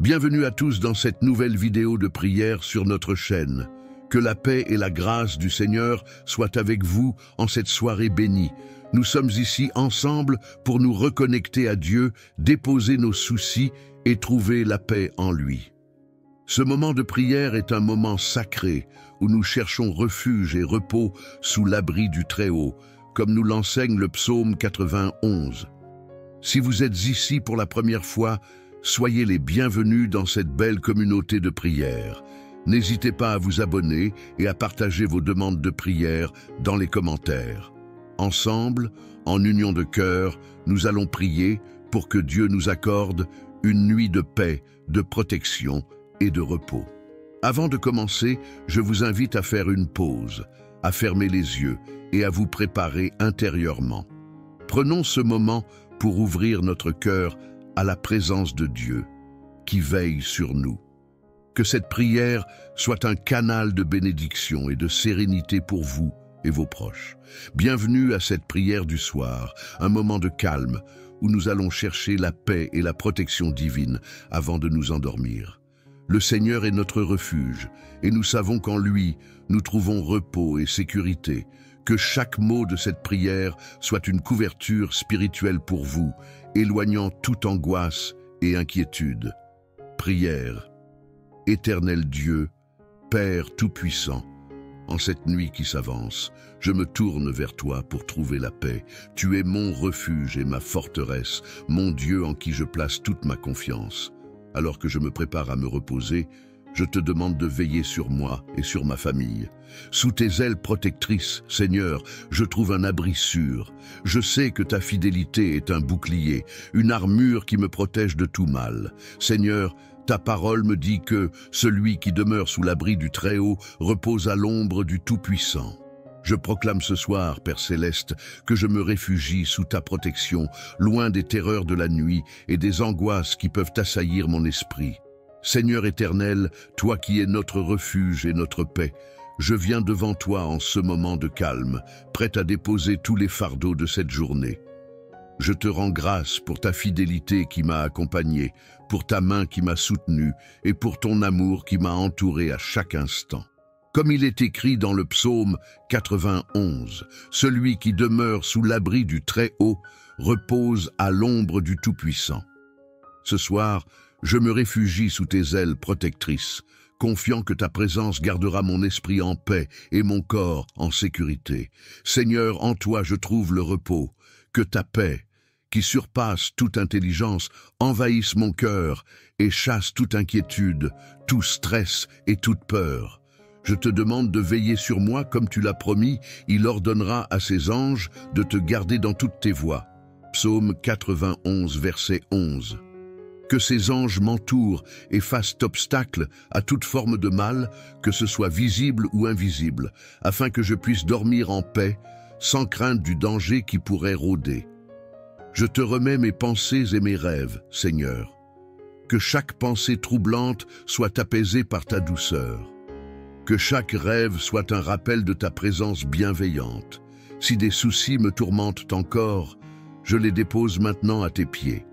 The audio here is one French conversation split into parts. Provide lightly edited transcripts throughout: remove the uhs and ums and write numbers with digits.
Bienvenue à tous dans cette nouvelle vidéo de prière sur notre chaîne. Que la paix et la grâce du Seigneur soient avec vous en cette soirée bénie. Nous sommes ici ensemble pour nous reconnecter à Dieu, déposer nos soucis et trouver la paix en lui. Ce moment de prière est un moment sacré où nous cherchons refuge et repos sous l'abri du Très-Haut, comme nous l'enseigne le psaume 91. Si vous êtes ici pour la première fois, soyez les bienvenus dans cette belle communauté de prière. N'hésitez pas à vous abonner et à partager vos demandes de prière dans les commentaires. Ensemble, en union de cœur, nous allons prier pour que Dieu nous accorde une nuit de paix, de protection et de repos. Avant de commencer, je vous invite à faire une pause, à fermer les yeux et à vous préparer intérieurement. Prenons ce moment pour ouvrir notre cœur à la présence de Dieu, qui veille sur nous. Que cette prière soit un canal de bénédiction et de sérénité pour vous et vos proches. Bienvenue à cette prière du soir, un moment de calme où nous allons chercher la paix et la protection divine avant de nous endormir. Le Seigneur est notre refuge et nous savons qu'en lui, nous trouvons repos et sécurité. Que chaque mot de cette prière soit une couverture spirituelle pour vous, éloignant toute angoisse et inquiétude. Prière. Éternel Dieu, Père Tout-Puissant, en cette nuit qui s'avance, je me tourne vers toi pour trouver la paix. Tu es mon refuge et ma forteresse, mon Dieu en qui je place toute ma confiance. Alors que je me prépare à me reposer, je te demande de veiller sur moi et sur ma famille. Sous tes ailes protectrices, Seigneur, je trouve un abri sûr. Je sais que ta fidélité est un bouclier, une armure qui me protège de tout mal. Seigneur, ta parole me dit que celui qui demeure sous l'abri du Très-Haut repose à l'ombre du Tout-Puissant. Je proclame ce soir, Père Céleste, que je me réfugie sous ta protection, loin des terreurs de la nuit et des angoisses qui peuvent assaillir mon esprit. Seigneur éternel, toi qui es notre refuge et notre paix, je viens devant toi en ce moment de calme, prêt à déposer tous les fardeaux de cette journée. Je te rends grâce pour ta fidélité qui m'a accompagné, pour ta main qui m'a soutenu et pour ton amour qui m'a entouré à chaque instant. Comme il est écrit dans le psaume 91, celui qui demeure sous l'abri du Très-Haut repose à l'ombre du Tout-Puissant. Ce soir, je me réfugie sous tes ailes protectrices, confiant que ta présence gardera mon esprit en paix et mon corps en sécurité. Seigneur, en toi je trouve le repos. Que ta paix, qui surpasse toute intelligence, envahisse mon cœur et chasse toute inquiétude, tout stress et toute peur. Je te demande de veiller sur moi comme tu l'as promis, il ordonnera à ses anges de te garder dans toutes tes voies. Psaume 91, verset 11. Que ces anges m'entourent et fassent obstacle à toute forme de mal, que ce soit visible ou invisible, afin que je puisse dormir en paix, sans crainte du danger qui pourrait rôder. Je te remets mes pensées et mes rêves, Seigneur. Que chaque pensée troublante soit apaisée par ta douceur. Que chaque rêve soit un rappel de ta présence bienveillante. Si des soucis me tourmentent encore, je les dépose maintenant à tes pieds.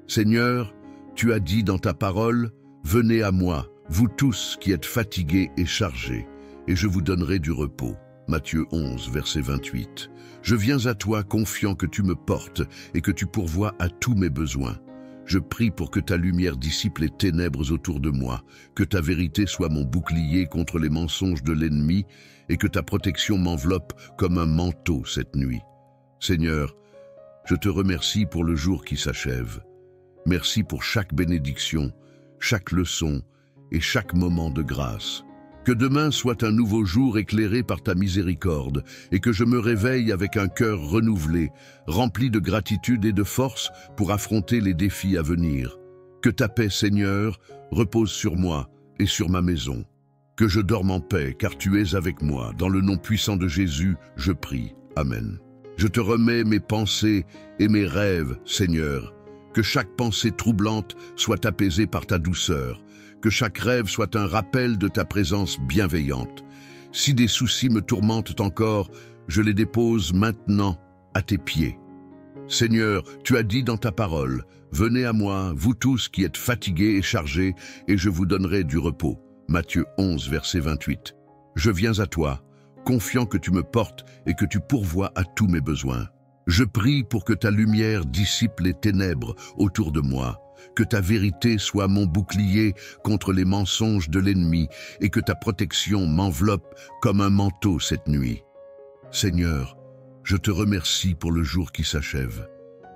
Seigneur, tu as dit dans ta parole, « Venez à moi, vous tous qui êtes fatigués et chargés, et je vous donnerai du repos. » Matthieu 11, verset 28. Je viens à toi confiant que tu me portes et que tu pourvois à tous mes besoins. Je prie pour que ta lumière dissipe les ténèbres autour de moi, que ta vérité soit mon bouclier contre les mensonges de l'ennemi et que ta protection m'enveloppe comme un manteau cette nuit. Seigneur, je te remercie pour le jour qui s'achève. Merci pour chaque bénédiction, chaque leçon et chaque moment de grâce. Que demain soit un nouveau jour éclairé par ta miséricorde et que je me réveille avec un cœur renouvelé, rempli de gratitude et de force pour affronter les défis à venir. Que ta paix, Seigneur, repose sur moi et sur ma maison. Que je dorme en paix, car tu es avec moi. Dans le nom puissant de Jésus, je prie. Amen. Je te remets mes pensées et mes rêves, Seigneur. Que chaque pensée troublante soit apaisée par ta douceur. Que chaque rêve soit un rappel de ta présence bienveillante. Si des soucis me tourmentent encore, je les dépose maintenant à tes pieds. Seigneur, tu as dit dans ta parole, « Venez à moi, vous tous qui êtes fatigués et chargés, et je vous donnerai du repos. » Matthieu 11, verset 28. Je viens à toi, confiant que tu me portes et que tu pourvois à tous mes besoins. Je prie pour que ta lumière dissipe les ténèbres autour de moi, que ta vérité soit mon bouclier contre les mensonges de l'ennemi et que ta protection m'enveloppe comme un manteau cette nuit. Seigneur, je te remercie pour le jour qui s'achève.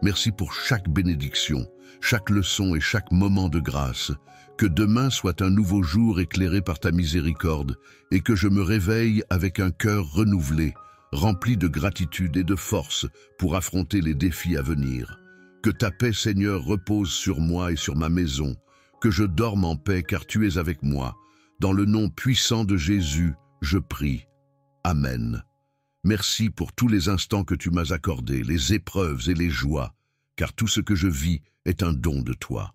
Merci pour chaque bénédiction, chaque leçon et chaque moment de grâce. Que demain soit un nouveau jour éclairé par ta miséricorde et que je me réveille avec un cœur renouvelé, rempli de gratitude et de force pour affronter les défis à venir. Que ta paix, Seigneur, repose sur moi et sur ma maison, que je dorme en paix car tu es avec moi. Dans le nom puissant de Jésus, je prie. Amen. Merci pour tous les instants que tu m'as accordés, les épreuves et les joies, car tout ce que je vis est un don de toi.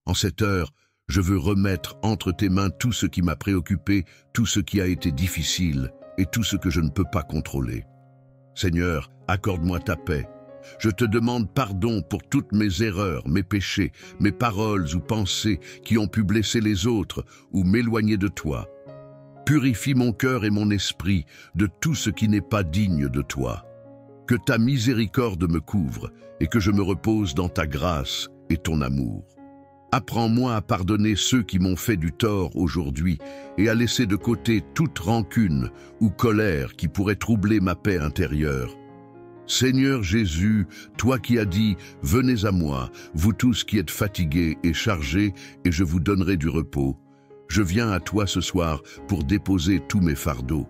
En cette heure, je veux remettre entre tes mains tout ce qui m'a préoccupé, tout ce qui a été difficile et tout ce que je ne peux pas contrôler. Seigneur, accorde-moi ta paix. Je te demande pardon pour toutes mes erreurs, mes péchés, mes paroles ou pensées qui ont pu blesser les autres ou m'éloigner de toi. Purifie mon cœur et mon esprit de tout ce qui n'est pas digne de toi. Que ta miséricorde me couvre et que je me repose dans ta grâce et ton amour. Apprends-moi à pardonner ceux qui m'ont fait du tort aujourd'hui et à laisser de côté toute rancune ou colère qui pourrait troubler ma paix intérieure. Seigneur Jésus, toi qui as dit « Venez à moi, vous tous qui êtes fatigués et chargés, et je vous donnerai du repos », je viens à toi ce soir pour déposer tous mes fardeaux.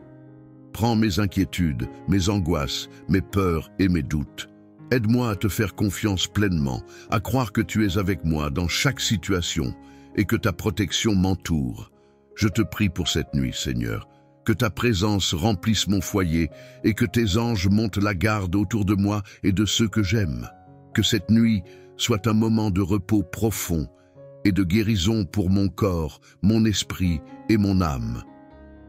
Prends mes inquiétudes, mes angoisses, mes peurs et mes doutes. Aide-moi à te faire confiance pleinement, à croire que tu es avec moi dans chaque situation et que ta protection m'entoure. Je te prie pour cette nuit, Seigneur, que ta présence remplisse mon foyer et que tes anges montent la garde autour de moi et de ceux que j'aime. Que cette nuit soit un moment de repos profond et de guérison pour mon corps, mon esprit et mon âme.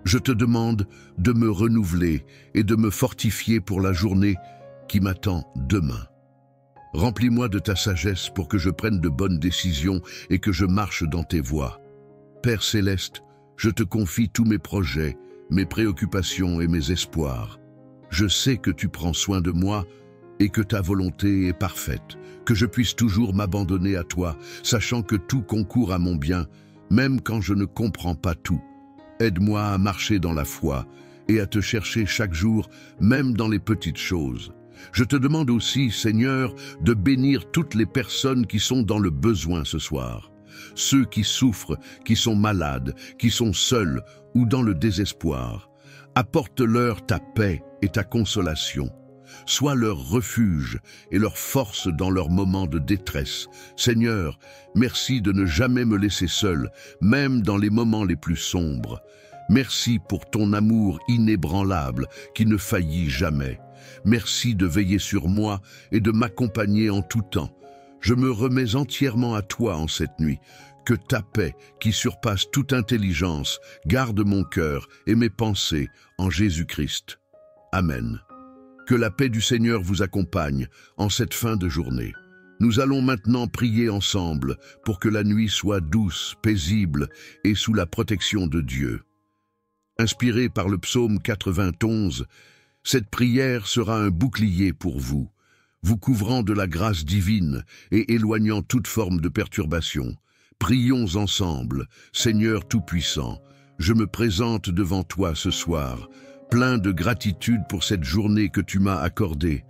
Je te demande de me renouveler et de me fortifier pour la journée qui m'attend demain. Remplis-moi de ta sagesse pour que je prenne de bonnes décisions et que je marche dans tes voies. Père céleste, je te confie tous mes projets, mes préoccupations et mes espoirs. Je sais que tu prends soin de moi et que ta volonté est parfaite, que je puisse toujours m'abandonner à toi, sachant que tout concourt à mon bien, même quand je ne comprends pas tout. Aide-moi à marcher dans la foi et à te chercher chaque jour, même dans les petites choses. Je te demande aussi, Seigneur, de bénir toutes les personnes qui sont dans le besoin ce soir. Ceux qui souffrent, qui sont malades, qui sont seuls ou dans le désespoir. Apporte-leur ta paix et ta consolation. Sois leur refuge et leur force dans leurs moments de détresse. Seigneur, merci de ne jamais me laisser seul, même dans les moments les plus sombres. Merci pour ton amour inébranlable qui ne faillit jamais. Merci de veiller sur moi et de m'accompagner en tout temps. Je me remets entièrement à toi en cette nuit. Que ta paix, qui surpasse toute intelligence, garde mon cœur et mes pensées en Jésus-Christ. Amen. Que la paix du Seigneur vous accompagne en cette fin de journée. Nous allons maintenant prier ensemble pour que la nuit soit douce, paisible et sous la protection de Dieu. Inspiré par le psaume 91, cette prière sera un bouclier pour vous, vous couvrant de la grâce divine et éloignant toute forme de perturbation. Prions ensemble, Seigneur Tout-Puissant, je me présente devant toi ce soir, plein de gratitude pour cette journée que tu m'as accordée.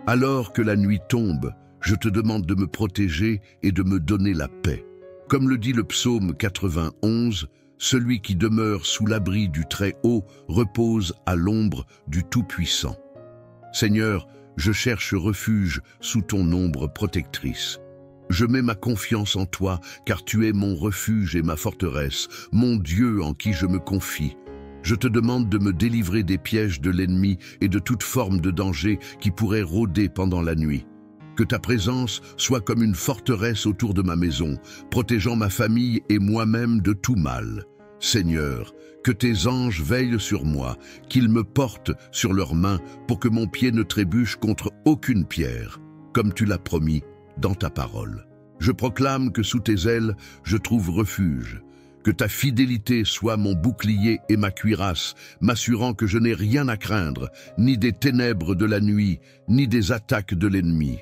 Alors que la nuit tombe, je te demande de me protéger et de me donner la paix. Comme le dit le psaume 91, celui qui demeure sous l'abri du Très-Haut repose à l'ombre du Tout-Puissant. Seigneur, je cherche refuge sous ton ombre protectrice. Je mets ma confiance en toi, car tu es mon refuge et ma forteresse, mon Dieu en qui je me confie. Je te demande de me délivrer des pièges de l'ennemi et de toute forme de danger qui pourrait rôder pendant la nuit. Que ta présence soit comme une forteresse autour de ma maison, protégeant ma famille et moi-même de tout mal. Seigneur, que tes anges veillent sur moi, qu'ils me portent sur leurs mains pour que mon pied ne trébuche contre aucune pierre. comme tu l'as promis dans ta parole. Je proclame que sous tes ailes, je trouve refuge. Que ta fidélité soit mon bouclier et ma cuirasse, m'assurant que je n'ai rien à craindre, ni des ténèbres de la nuit, ni des attaques de l'ennemi.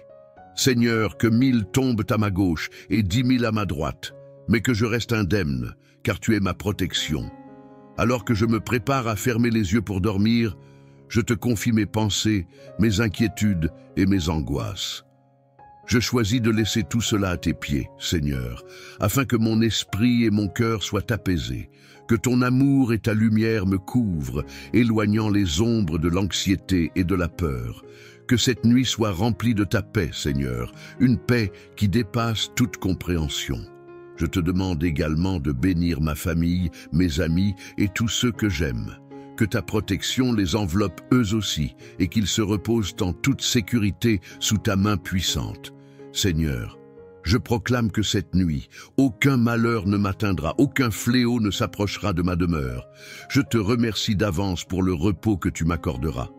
Seigneur, que 1000 tombent à ma gauche et 10 000 à ma droite, mais que je reste indemne, car tu es ma protection. Alors que je me prépare à fermer les yeux pour dormir, je te confie mes pensées, mes inquiétudes et mes angoisses. Je choisis de laisser tout cela à tes pieds, Seigneur, afin que mon esprit et mon cœur soient apaisés, que ton amour et ta lumière me couvrent, éloignant les ombres de l'anxiété et de la peur. Que cette nuit soit remplie de ta paix, Seigneur, une paix qui dépasse toute compréhension. Je te demande également de bénir ma famille, mes amis et tous ceux que j'aime. Que ta protection les enveloppe eux aussi et qu'ils se reposent en toute sécurité sous ta main puissante. Seigneur, je proclame que cette nuit, aucun malheur ne m'atteindra, aucun fléau ne s'approchera de ma demeure. Je te remercie d'avance pour le repos que tu m'accorderas.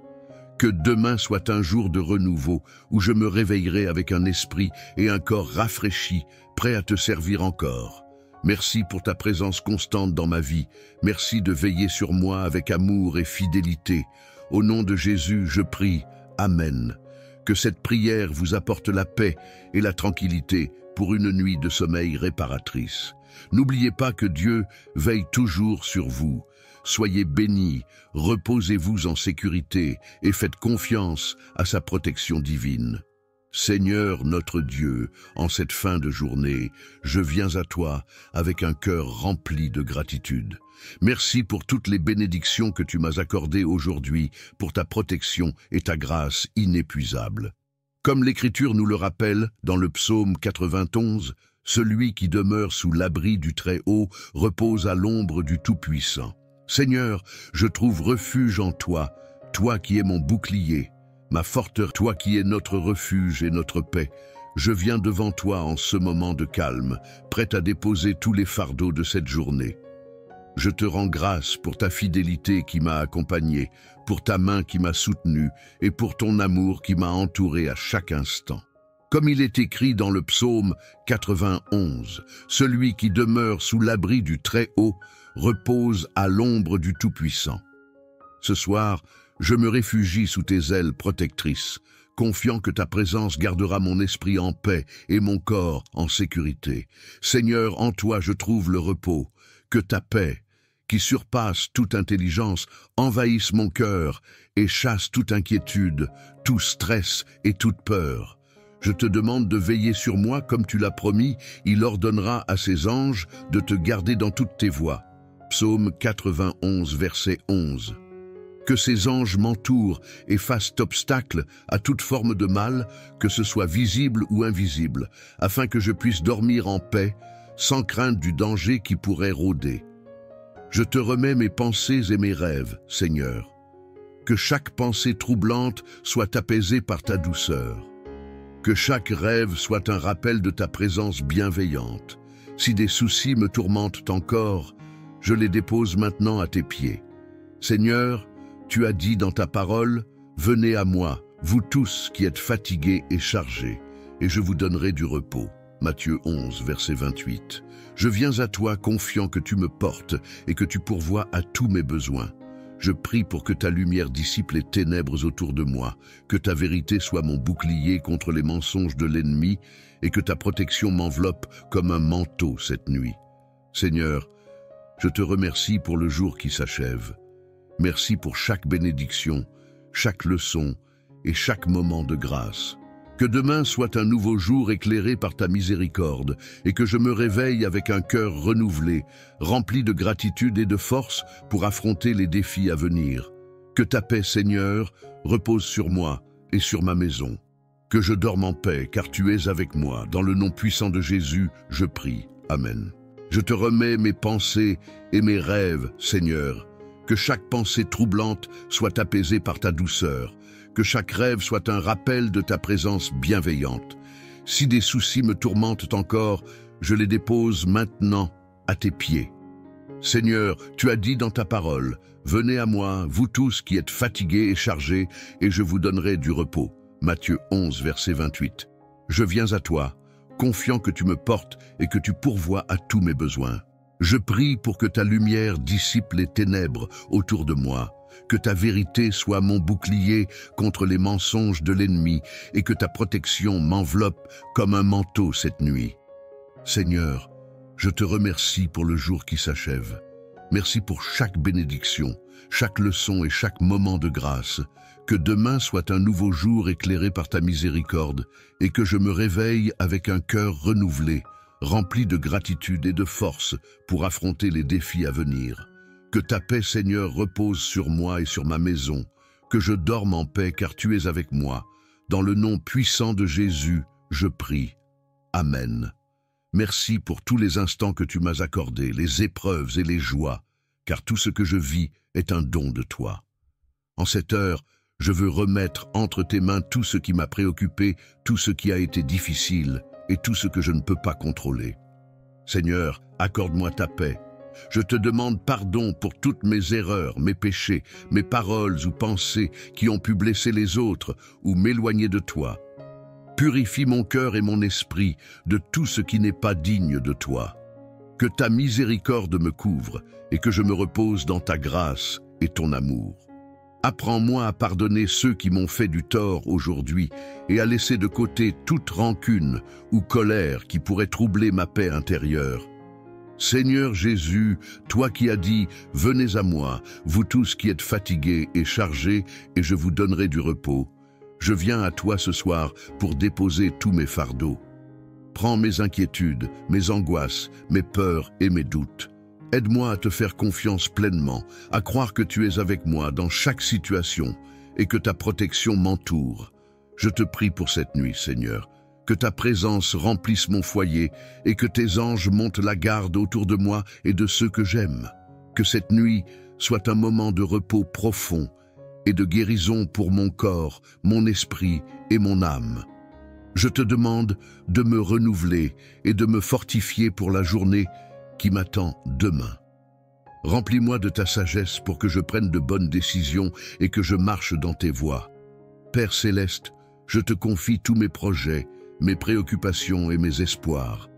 Que demain soit un jour de renouveau où je me réveillerai avec un esprit et un corps rafraîchis, prêt à te servir encore. Merci pour ta présence constante dans ma vie. Merci de veiller sur moi avec amour et fidélité. Au nom de Jésus, je prie. Amen. Que cette prière vous apporte la paix et la tranquillité pour une nuit de sommeil réparatrice. N'oubliez pas que Dieu veille toujours sur vous. Soyez bénis, reposez-vous en sécurité et faites confiance à sa protection divine. Seigneur notre Dieu, en cette fin de journée, je viens à toi avec un cœur rempli de gratitude. Merci pour toutes les bénédictions que tu m'as accordées aujourd'hui, pour ta protection et ta grâce inépuisable. Comme l'Écriture nous le rappelle dans le psaume 91, celui qui demeure sous l'abri du Très-Haut repose à l'ombre du Tout-Puissant. Seigneur, je trouve refuge en toi, toi qui es mon bouclier, ma forteresse, toi qui es notre refuge et notre paix. Je viens devant toi en ce moment de calme, prêt à déposer tous les fardeaux de cette journée. Je te rends grâce pour ta fidélité qui m'a accompagné, pour ta main qui m'a soutenu et pour ton amour qui m'a entouré à chaque instant. Comme il est écrit dans le psaume 91, celui qui demeure sous l'abri du Très-Haut repose à l'ombre du Tout-Puissant. Ce soir, je me réfugie sous tes ailes protectrices, confiant que ta présence gardera mon esprit en paix et mon corps en sécurité. Seigneur, en toi je trouve le repos. Que ta paix, qui surpasse toute intelligence, envahisse mon cœur et chasse toute inquiétude, tout stress et toute peur. Je te demande de veiller sur moi comme tu l'as promis, il ordonnera à ses anges de te garder dans toutes tes voies. Psaume 91, verset 11. Que ces anges m'entourent et fassent obstacle à toute forme de mal, que ce soit visible ou invisible, afin que je puisse dormir en paix, sans crainte du danger qui pourrait rôder. Je te remets mes pensées et mes rêves, Seigneur. Que chaque pensée troublante soit apaisée par ta douceur. Que chaque rêve soit un rappel de ta présence bienveillante. Si des soucis me tourmentent encore, je les dépose maintenant à tes pieds. Seigneur, tu as dit dans ta parole, « Venez à moi, vous tous qui êtes fatigués et chargés, et je vous donnerai du repos. » Matthieu 11, verset 28. Je viens à toi confiant que tu me portes et que tu pourvois à tous mes besoins. Je prie pour que ta lumière dissipe les ténèbres autour de moi, que ta vérité soit mon bouclier contre les mensonges de l'ennemi et que ta protection m'enveloppe comme un manteau cette nuit. Seigneur, je te remercie pour le jour qui s'achève. Merci pour chaque bénédiction, chaque leçon et chaque moment de grâce. Que demain soit un nouveau jour éclairé par ta miséricorde et que je me réveille avec un cœur renouvelé, rempli de gratitude et de force pour affronter les défis à venir. Que ta paix, Seigneur, repose sur moi et sur ma maison. Que je dorme en paix, car tu es avec moi. Dans le nom puissant de Jésus, je prie. Amen. Je te remets mes pensées et mes rêves, Seigneur. Que chaque pensée troublante soit apaisée par ta douceur. Que chaque rêve soit un rappel de ta présence bienveillante. Si des soucis me tourmentent encore, je les dépose maintenant à tes pieds. Seigneur, tu as dit dans ta parole, « Venez à moi, vous tous qui êtes fatigués et chargés, et je vous donnerai du repos. » Matthieu 11, verset 28. Je viens à toi, confiant que tu me portes et que tu pourvois à tous mes besoins. Je prie pour que ta lumière dissipe les ténèbres autour de moi, que ta vérité soit mon bouclier contre les mensonges de l'ennemi et que ta protection m'enveloppe comme un manteau cette nuit. Seigneur, je te remercie pour le jour qui s'achève. Merci pour chaque bénédiction, chaque leçon et chaque moment de grâce. Que demain soit un nouveau jour éclairé par ta miséricorde et que je me réveille avec un cœur renouvelé, rempli de gratitude et de force pour affronter les défis à venir. Que ta paix, Seigneur, repose sur moi et sur ma maison, que je dorme en paix car tu es avec moi. Dans le nom puissant de Jésus, je prie. Amen. Merci pour tous les instants que tu m'as accordés, les épreuves et les joies, car tout ce que je vis est un don de toi. En cette heure, je veux remettre entre tes mains tout ce qui m'a préoccupé, tout ce qui a été difficile et tout ce que je ne peux pas contrôler. Seigneur, accorde-moi ta paix. Je te demande pardon pour toutes mes erreurs, mes péchés, mes paroles ou pensées qui ont pu blesser les autres ou m'éloigner de toi. Purifie mon cœur et mon esprit de tout ce qui n'est pas digne de toi. Que ta miséricorde me couvre et que je me repose dans ta grâce et ton amour. Apprends-moi à pardonner ceux qui m'ont fait du tort aujourd'hui et à laisser de côté toute rancune ou colère qui pourrait troubler ma paix intérieure. Seigneur Jésus, toi qui as dit « Venez à moi, vous tous qui êtes fatigués et chargés, et je vous donnerai du repos ». Je viens à toi ce soir pour déposer tous mes fardeaux. Prends mes inquiétudes, mes angoisses, mes peurs et mes doutes. Aide-moi à te faire confiance pleinement, à croire que tu es avec moi dans chaque situation et que ta protection m'entoure. Je te prie pour cette nuit, Seigneur, que ta présence remplisse mon foyer et que tes anges montent la garde autour de moi et de ceux que j'aime. Que cette nuit soit un moment de repos profond et de guérison pour mon corps, mon esprit et mon âme. Je te demande de me renouveler et de me fortifier pour la journée qui m'attend demain. Remplis-moi de ta sagesse pour que je prenne de bonnes décisions et que je marche dans tes voies. Père céleste, je te confie tous mes projets, mes préoccupations et mes espoirs.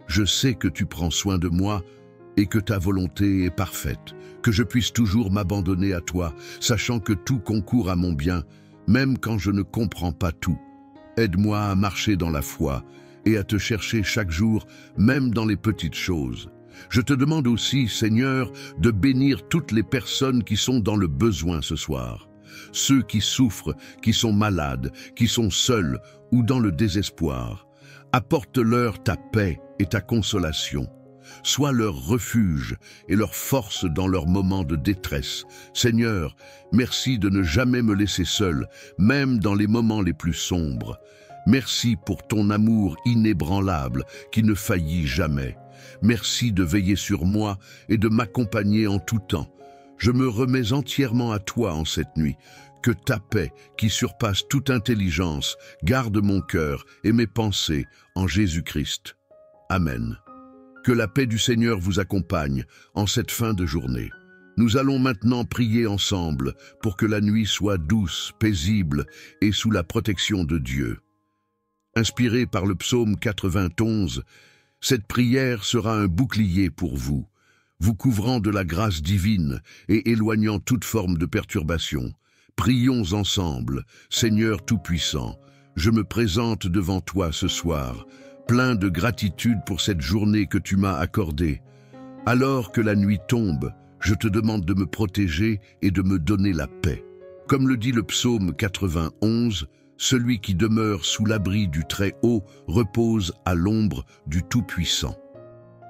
Je sais que tu prends soin de moi et que ta volonté est parfaite, que je puisse toujours m'abandonner à toi, sachant que tout concourt à mon bien, même quand je ne comprends pas tout. Aide-moi à marcher dans la foi et à te chercher chaque jour, même dans les petites choses. Je te demande aussi, Seigneur, de bénir toutes les personnes qui sont dans le besoin ce soir. Ceux qui souffrent, qui sont malades, qui sont seuls ou dans le désespoir. Apporte-leur ta paix et ta consolation. Sois leur refuge et leur force dans leurs moments de détresse. Seigneur, merci de ne jamais me laisser seul, même dans les moments les plus sombres. Merci pour ton amour inébranlable qui ne faillit jamais. Merci de veiller sur moi et de m'accompagner en tout temps. Je me remets entièrement à toi en cette nuit. Que ta paix, qui surpasse toute intelligence, garde mon cœur et mes pensées en Jésus-Christ. Amen. Que la paix du Seigneur vous accompagne en cette fin de journée. Nous allons maintenant prier ensemble pour que la nuit soit douce, paisible et sous la protection de Dieu. Inspiré par le psaume 91, cette prière sera un bouclier pour vous, vous couvrant de la grâce divine et éloignant toute forme de perturbation. Prions ensemble, Seigneur Tout-Puissant, je me présente devant toi ce soir, plein de gratitude pour cette journée que tu m'as accordée. Alors que la nuit tombe, je te demande de me protéger et de me donner la paix. Comme le dit le psaume 91, celui qui demeure sous l'abri du Très-Haut repose à l'ombre du Tout-Puissant.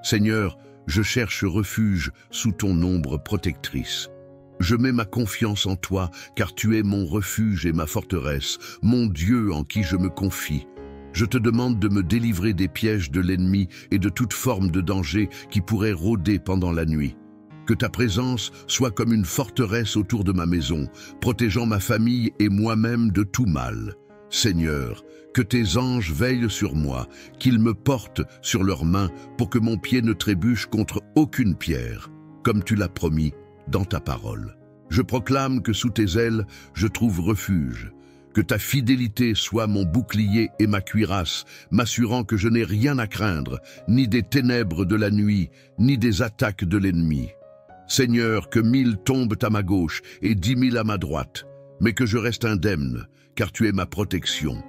Seigneur, je cherche refuge sous ton ombre protectrice. Je mets ma confiance en toi, car tu es mon refuge et ma forteresse, mon Dieu en qui je me confie. Je te demande de me délivrer des pièges de l'ennemi et de toute forme de danger qui pourrait rôder pendant la nuit. Que ta présence soit comme une forteresse autour de ma maison, protégeant ma famille et moi-même de tout mal. Seigneur, que tes anges veillent sur moi, qu'ils me portent sur leurs mains pour que mon pied ne trébuche contre aucune pierre, comme tu l'as promis dans ta parole. Je proclame que sous tes ailes, je trouve refuge, Que ta fidélité soit mon bouclier et ma cuirasse, m'assurant que je n'ai rien à craindre, ni des ténèbres de la nuit, ni des attaques de l'ennemi. Seigneur, que 1000 tombent à ma gauche et 10 000 à ma droite, mais que je reste indemne, car tu es ma protection.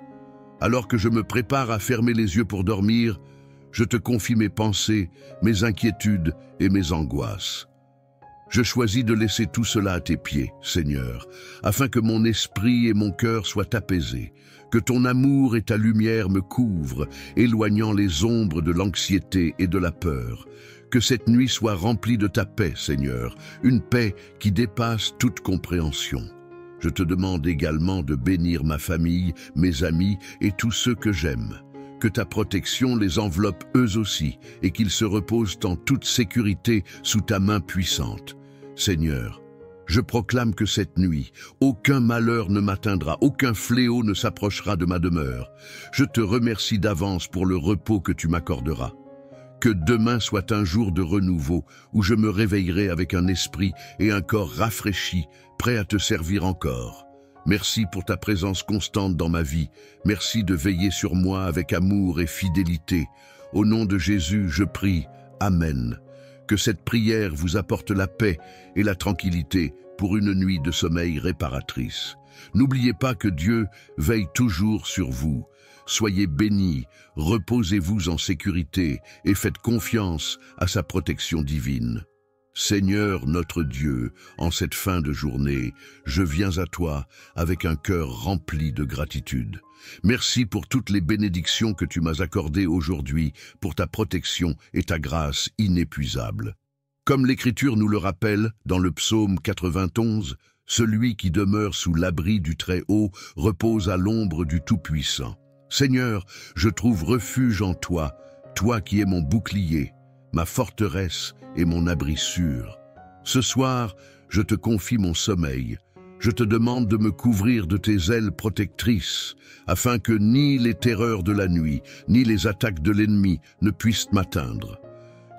Alors que je me prépare à fermer les yeux pour dormir, je te confie mes pensées, mes inquiétudes et mes angoisses. Je choisis de laisser tout cela à tes pieds, Seigneur, afin que mon esprit et mon cœur soient apaisés, que ton amour et ta lumière me couvrent, éloignant les ombres de l'anxiété et de la peur. Que cette nuit soit remplie de ta paix, Seigneur, une paix qui dépasse toute compréhension. Je te demande également de bénir ma famille, mes amis et tous ceux que j'aime. Que ta protection les enveloppe eux aussi et qu'ils se reposent en toute sécurité sous ta main puissante. Seigneur, je proclame que cette nuit, aucun malheur ne m'atteindra, aucun fléau ne s'approchera de ma demeure. Je te remercie d'avance pour le repos que tu m'accorderas. Que demain soit un jour de renouveau où je me réveillerai avec un esprit et un corps rafraîchis, prêt à te servir encore. Merci pour ta présence constante dans ma vie. Merci de veiller sur moi avec amour et fidélité. Au nom de Jésus, je prie. Amen. Que cette prière vous apporte la paix et la tranquillité pour une nuit de sommeil réparatrice. N'oubliez pas que Dieu veille toujours sur vous. Soyez bénis, reposez-vous en sécurité et faites confiance à sa protection divine. Seigneur notre Dieu, en cette fin de journée, je viens à toi avec un cœur rempli de gratitude. Merci pour toutes les bénédictions que tu m'as accordées aujourd'hui, pour ta protection et ta grâce inépuisable. Comme l'Écriture nous le rappelle dans le psaume 91, celui qui demeure sous l'abri du Très-Haut repose à l'ombre du Tout-Puissant. Seigneur, je trouve refuge en toi, toi qui es mon bouclier, ma forteresse et mon abri sûr. Ce soir, je te confie mon sommeil. Je te demande de me couvrir de tes ailes protectrices, afin que ni les terreurs de la nuit, ni les attaques de l'ennemi ne puissent m'atteindre.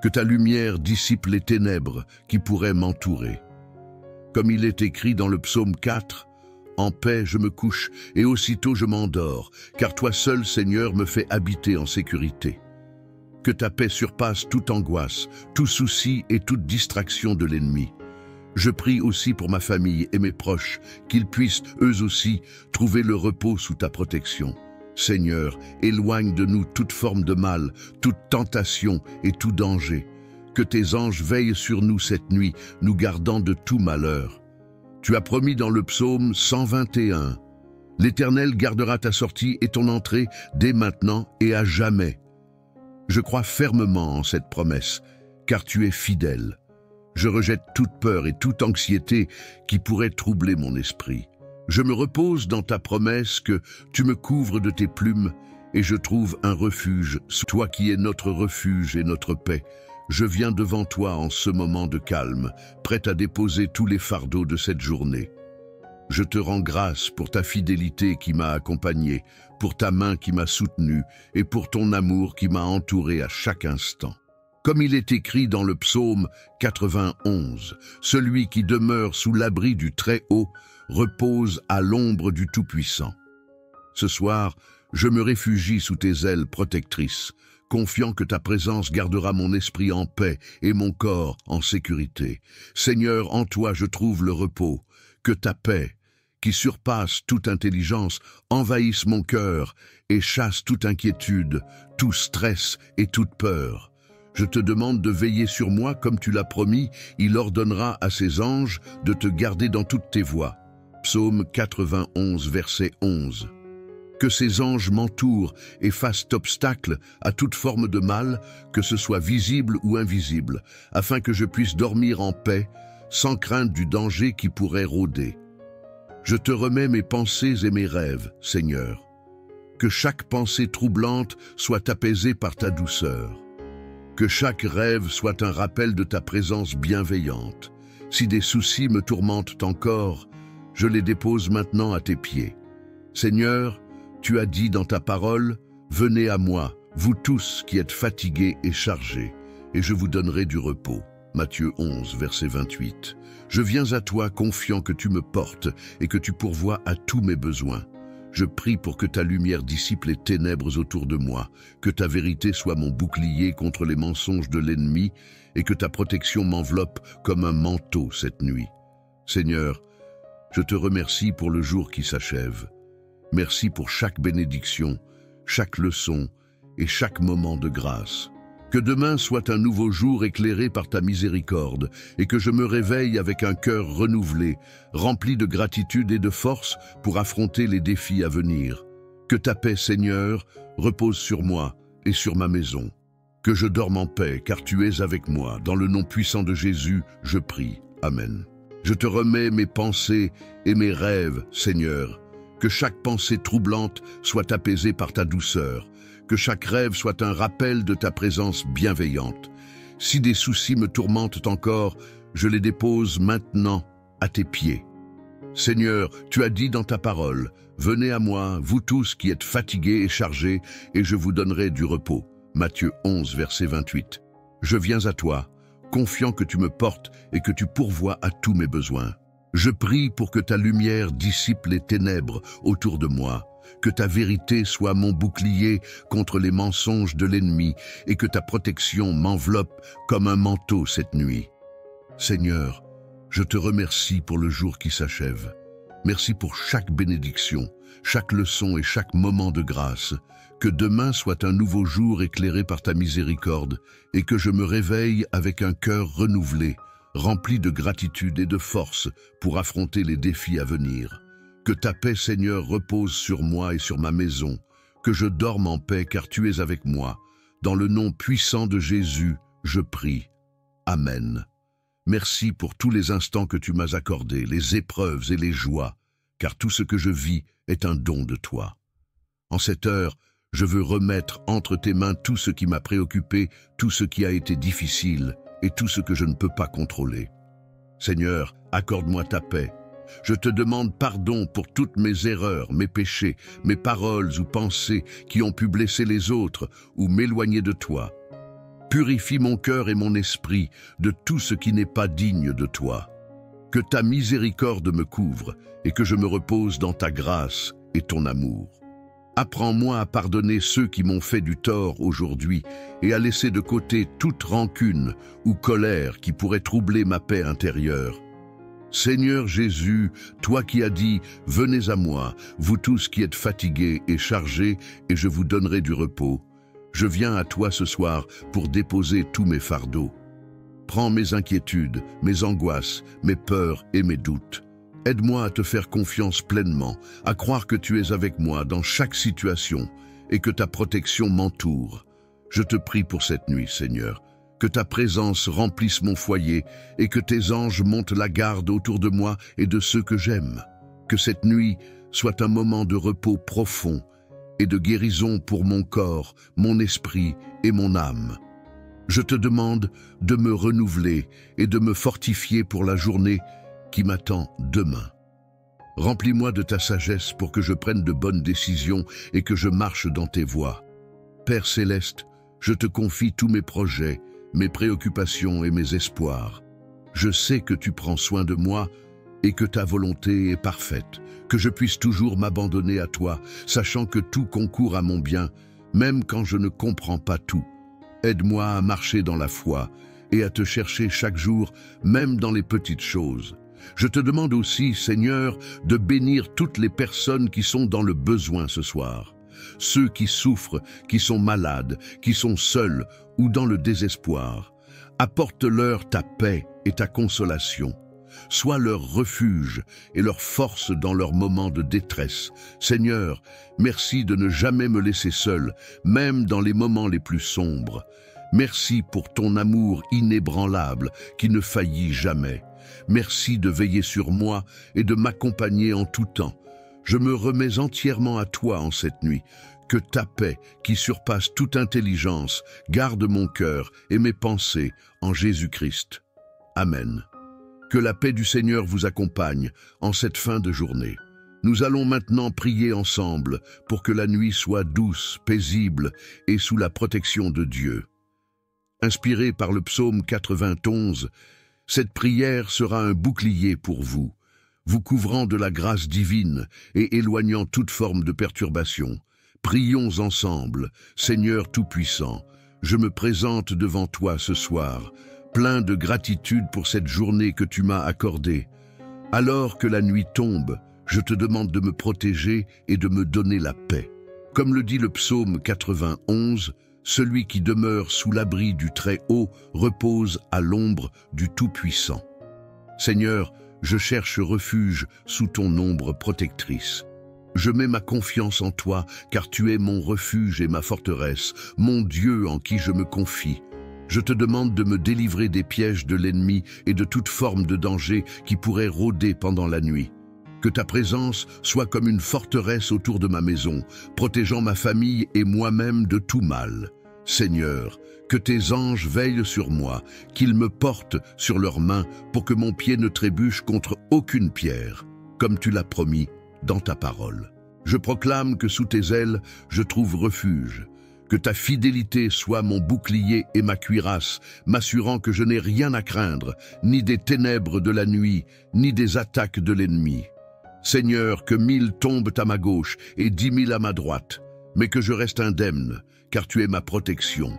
Que ta lumière dissipe les ténèbres qui pourraient m'entourer. Comme il est écrit dans le psaume 4, « En paix je me couche et aussitôt je m'endors, car toi seul, Seigneur, me fais habiter en sécurité. » Que ta paix surpasse toute angoisse, tout souci et toute distraction de l'ennemi. Je prie aussi pour ma famille et mes proches, qu'ils puissent, eux aussi, trouver le repos sous ta protection. Seigneur, éloigne de nous toute forme de mal, toute tentation et tout danger. Que tes anges veillent sur nous cette nuit, nous gardant de tout malheur. Tu as promis dans le psaume 121, « L'Éternel gardera ta sortie et ton entrée dès maintenant et à jamais. » Je crois fermement en cette promesse, car tu es fidèle. Je rejette toute peur et toute anxiété qui pourraient troubler mon esprit. Je me repose dans ta promesse que tu me couvres de tes plumes et je trouve un refuge, toi qui es notre refuge et notre paix. Je viens devant toi en ce moment de calme, prêt à déposer tous les fardeaux de cette journée. Je te rends grâce pour ta fidélité qui m'a accompagné, pour ta main qui m'a soutenu et pour ton amour qui m'a entouré à chaque instant. Comme il est écrit dans le psaume 91, « Celui qui demeure sous l'abri du Très-Haut repose à l'ombre du Tout-Puissant. » Ce soir, je me réfugie sous tes ailes protectrices, confiant que ta présence gardera mon esprit en paix et mon corps en sécurité. Seigneur, en toi je trouve le repos. Que ta paix, qui surpasse toute intelligence, envahisse mon cœur et chasse toute inquiétude, tout stress et toute peur. Je te demande de veiller sur moi comme tu l'as promis, il ordonnera à ses anges de te garder dans toutes tes voies. Psaume 91, verset 11. Que ces anges m'entourent et fassent obstacle à toute forme de mal, que ce soit visible ou invisible, afin que je puisse dormir en paix, sans crainte du danger qui pourrait rôder. Je te remets mes pensées et mes rêves, Seigneur. Que chaque pensée troublante soit apaisée par ta douceur. Que chaque rêve soit un rappel de ta présence bienveillante. Si des soucis me tourmentent encore, je les dépose maintenant à tes pieds. Seigneur, tu as dit dans ta parole, « Venez à moi, vous tous qui êtes fatigués et chargés, et je vous donnerai du repos. » Matthieu 11, verset 28. Je viens à toi confiant que tu me portes et que tu pourvois à tous mes besoins. Je prie pour que ta lumière dissipe les ténèbres autour de moi, que ta vérité soit mon bouclier contre les mensonges de l'ennemi et que ta protection m'enveloppe comme un manteau cette nuit. Seigneur, je te remercie pour le jour qui s'achève. Merci pour chaque bénédiction, chaque leçon et chaque moment de grâce. Que demain soit un nouveau jour éclairé par ta miséricorde et que je me réveille avec un cœur renouvelé, rempli de gratitude et de force pour affronter les défis à venir. Que ta paix, Seigneur, repose sur moi et sur ma maison. Que je dorme en paix, car tu es avec moi. Dans le nom puissant de Jésus, je prie. Amen. Je te remets mes pensées et mes rêves, Seigneur. Que chaque pensée troublante soit apaisée par ta douceur. Que chaque rêve soit un rappel de ta présence bienveillante. Si des soucis me tourmentent encore, je les dépose maintenant à tes pieds. Seigneur, tu as dit dans ta parole, « Venez à moi, vous tous qui êtes fatigués et chargés, et je vous donnerai du repos. » Matthieu 11, verset 28. Je viens à toi, confiant que tu me portes et que tu pourvois à tous mes besoins. Je prie pour que ta lumière dissipe les ténèbres autour de moi, que ta vérité soit mon bouclier contre les mensonges de l'ennemi et que ta protection m'enveloppe comme un manteau cette nuit. Seigneur, je te remercie pour le jour qui s'achève. Merci pour chaque bénédiction, chaque leçon et chaque moment de grâce. Que demain soit un nouveau jour éclairé par ta miséricorde et que je me réveille avec un cœur renouvelé, rempli de gratitude et de force pour affronter les défis à venir. Que ta paix, Seigneur, repose sur moi et sur ma maison, que je dorme en paix car tu es avec moi. Dans le nom puissant de Jésus, je prie. Amen. Merci pour tous les instants que tu m'as accordés, les épreuves et les joies, car tout ce que je vis est un don de toi. En cette heure, je veux remettre entre tes mains tout ce qui m'a préoccupé, tout ce qui a été difficile et tout ce que je ne peux pas contrôler. Seigneur, accorde-moi ta paix. Je te demande pardon pour toutes mes erreurs, mes péchés, mes paroles ou pensées qui ont pu blesser les autres ou m'éloigner de toi. Purifie mon cœur et mon esprit de tout ce qui n'est pas digne de toi. Que ta miséricorde me couvre et que je me repose dans ta grâce et ton amour. Apprends-moi à pardonner ceux qui m'ont fait du tort aujourd'hui et à laisser de côté toute rancune ou colère qui pourrait troubler ma paix intérieure. Seigneur Jésus, toi qui as dit « Venez à moi, vous tous qui êtes fatigués et chargés, et je vous donnerai du repos », je viens à toi ce soir pour déposer tous mes fardeaux. Prends mes inquiétudes, mes angoisses, mes peurs et mes doutes. Aide-moi à te faire confiance pleinement, à croire que tu es avec moi dans chaque situation et que ta protection m'entoure. Je te prie pour cette nuit, Seigneur, que ta présence remplisse mon foyer et que tes anges montent la garde autour de moi et de ceux que j'aime. Que cette nuit soit un moment de repos profond et de guérison pour mon corps, mon esprit et mon âme. Je te demande de me renouveler et de me fortifier pour la journée qui m'attend demain. Remplis-moi de ta sagesse pour que je prenne de bonnes décisions et que je marche dans tes voies. Père céleste, je te confie tous mes projets, mes préoccupations et mes espoirs. Je sais que tu prends soin de moi et que ta volonté est parfaite, que je puisse toujours m'abandonner à toi, sachant que tout concourt à mon bien, même quand je ne comprends pas tout. Aide-moi à marcher dans la foi et à te chercher chaque jour, même dans les petites choses. Je te demande aussi, Seigneur, de bénir toutes les personnes qui sont dans le besoin ce soir. Ceux qui souffrent, qui sont malades, qui sont seuls ou dans le désespoir. Apporte-leur ta paix et ta consolation. Sois leur refuge et leur force dans leurs moments de détresse. Seigneur, merci de ne jamais me laisser seul, même dans les moments les plus sombres. Merci pour ton amour inébranlable qui ne faillit jamais. Merci de veiller sur moi et de m'accompagner en tout temps. Je me remets entièrement à toi en cette nuit. Que ta paix, qui surpasse toute intelligence, garde mon cœur et mes pensées en Jésus-Christ. Amen. Que la paix du Seigneur vous accompagne en cette fin de journée. Nous allons maintenant prier ensemble pour que la nuit soit douce, paisible et sous la protection de Dieu. Inspiré par le psaume 91, cette prière sera un bouclier pour vous. vous couvrant de la grâce divine et éloignant toute forme de perturbation. Prions ensemble, Seigneur Tout-Puissant, je me présente devant toi ce soir, plein de gratitude pour cette journée que tu m'as accordée. Alors que la nuit tombe, je te demande de me protéger et de me donner la paix. Comme le dit le psaume 91, celui qui demeure sous l'abri du Très-Haut repose à l'ombre du Tout-Puissant. Seigneur, je cherche refuge sous ton ombre protectrice. Je mets ma confiance en toi, car tu es mon refuge et ma forteresse, mon Dieu en qui je me confie. Je te demande de me délivrer des pièges de l'ennemi et de toute forme de danger qui pourrait rôder pendant la nuit. Que ta présence soit comme une forteresse autour de ma maison, protégeant ma famille et moi-même de tout mal. Seigneur, que tes anges veillent sur moi, qu'ils me portent sur leurs mains pour que mon pied ne trébuche contre aucune pierre, comme tu l'as promis dans ta parole. Je proclame que sous tes ailes, je trouve refuge. Que ta fidélité soit mon bouclier et ma cuirasse, m'assurant que je n'ai rien à craindre, ni des ténèbres de la nuit, ni des attaques de l'ennemi. Seigneur, que 1000 tombent à ma gauche et 10 000 à ma droite, mais que je reste indemne, car tu es ma protection.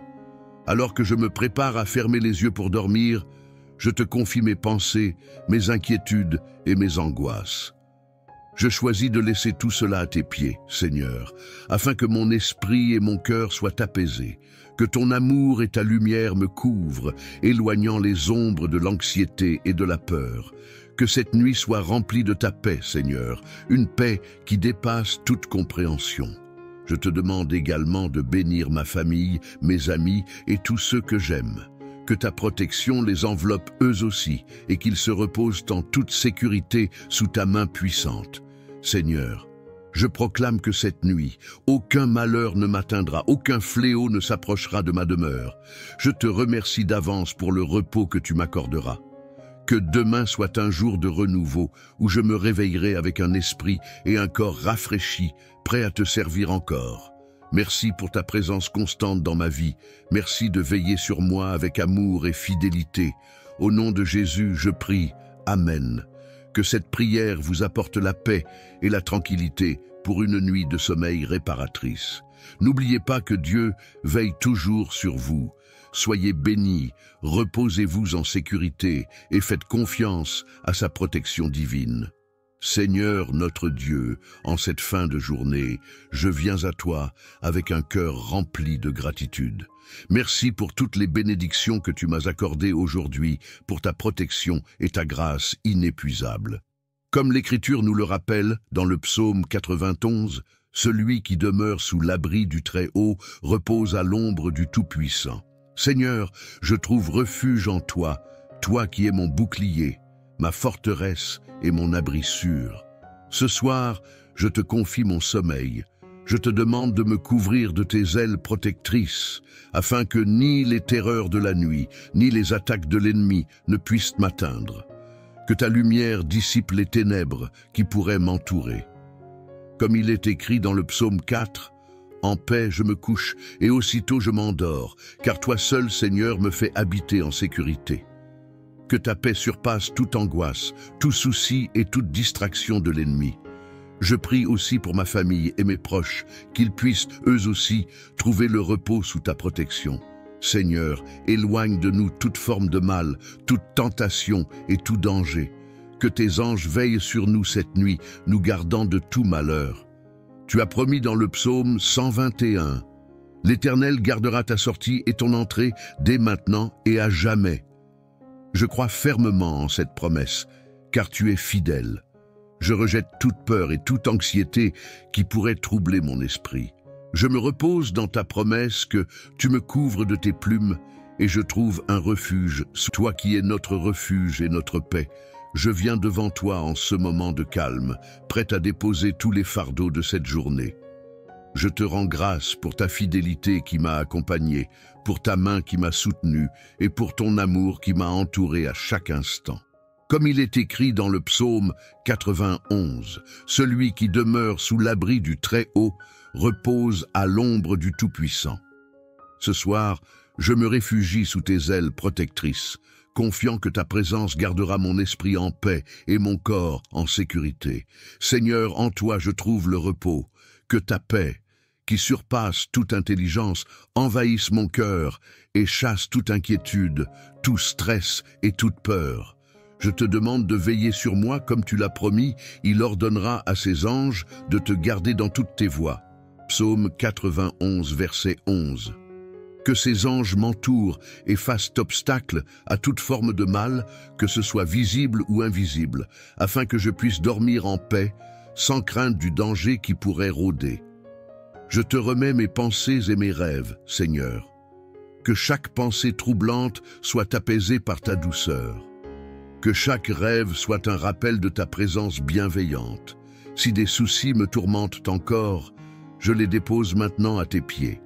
Alors que je me prépare à fermer les yeux pour dormir, je te confie mes pensées, mes inquiétudes et mes angoisses. Je choisis de laisser tout cela à tes pieds, Seigneur, afin que mon esprit et mon cœur soient apaisés, que ton amour et ta lumière me couvrent, éloignant les ombres de l'anxiété et de la peur. Que cette nuit soit remplie de ta paix, Seigneur, une paix qui dépasse toute compréhension. Je te demande également de bénir ma famille, mes amis et tous ceux que j'aime. Que ta protection les enveloppe eux aussi et qu'ils se reposent en toute sécurité sous ta main puissante. Seigneur, je proclame que cette nuit, aucun malheur ne m'atteindra, aucun fléau ne s'approchera de ma demeure. Je te remercie d'avance pour le repos que tu m'accorderas. Que demain soit un jour de renouveau où je me réveillerai avec un esprit et un corps rafraîchis, prêt à te servir encore. Merci pour ta présence constante dans ma vie. Merci de veiller sur moi avec amour et fidélité. Au nom de Jésus, je prie. Amen. Que cette prière vous apporte la paix et la tranquillité pour une nuit de sommeil réparatrice. N'oubliez pas que Dieu veille toujours sur vous. Soyez bénis, reposez-vous en sécurité et faites confiance à sa protection divine. Seigneur notre Dieu, en cette fin de journée, je viens à toi avec un cœur rempli de gratitude. Merci pour toutes les bénédictions que tu m'as accordées aujourd'hui, pour ta protection et ta grâce inépuisable. Comme l'Écriture nous le rappelle dans le psaume 91, celui qui demeure sous l'abri du Très-Haut repose à l'ombre du Tout-Puissant. Seigneur, je trouve refuge en toi, toi qui es mon bouclier, ma forteresse et mon abri sûr. Ce soir, je te confie mon sommeil. Je te demande de me couvrir de tes ailes protectrices, afin que ni les terreurs de la nuit, ni les attaques de l'ennemi ne puissent m'atteindre. Que ta lumière dissipe les ténèbres qui pourraient m'entourer. Comme il est écrit dans le psaume 4, « En paix je me couche et aussitôt je m'endors, car toi seul, Seigneur, me fais habiter en sécurité. » Que ta paix surpasse toute angoisse, tout souci et toute distraction de l'ennemi. Je prie aussi pour ma famille et mes proches, qu'ils puissent, eux aussi, trouver le repos sous ta protection. Seigneur, éloigne de nous toute forme de mal, toute tentation et tout danger. Que tes anges veillent sur nous cette nuit, nous gardant de tout malheur. Tu as promis dans le psaume 121, « L'Éternel gardera ta sortie et ton entrée dès maintenant et à jamais. » Je crois fermement en cette promesse, car tu es fidèle. Je rejette toute peur et toute anxiété qui pourrait troubler mon esprit. Je me repose dans ta promesse que tu me couvres de tes plumes et je trouve un refuge, toi qui es notre refuge et notre paix. Je viens devant toi en ce moment de calme, prêt à déposer tous les fardeaux de cette journée. Je te rends grâce pour ta fidélité qui m'a accompagné, pour ta main qui m'a soutenu et pour ton amour qui m'a entouré à chaque instant. Comme il est écrit dans le psaume 91, « Celui qui demeure sous l'abri du Très-Haut repose à l'ombre du Tout-Puissant. » Ce soir, je me réfugie sous tes ailes protectrices. confiant que ta présence gardera mon esprit en paix et mon corps en sécurité. Seigneur, en toi je trouve le repos. Que ta paix, qui surpasse toute intelligence, envahisse mon cœur et chasse toute inquiétude, tout stress et toute peur. Je te demande de veiller sur moi comme tu l'as promis, il ordonnera à ses anges de te garder dans toutes tes voies. Psaume 91, verset 11. Que ces anges m'entourent et fassent obstacle à toute forme de mal, que ce soit visible ou invisible, afin que je puisse dormir en paix, sans crainte du danger qui pourrait rôder. Je te remets mes pensées et mes rêves, Seigneur. Que chaque pensée troublante soit apaisée par ta douceur. Que chaque rêve soit un rappel de ta présence bienveillante. Si des soucis me tourmentent encore, je les dépose maintenant à tes pieds.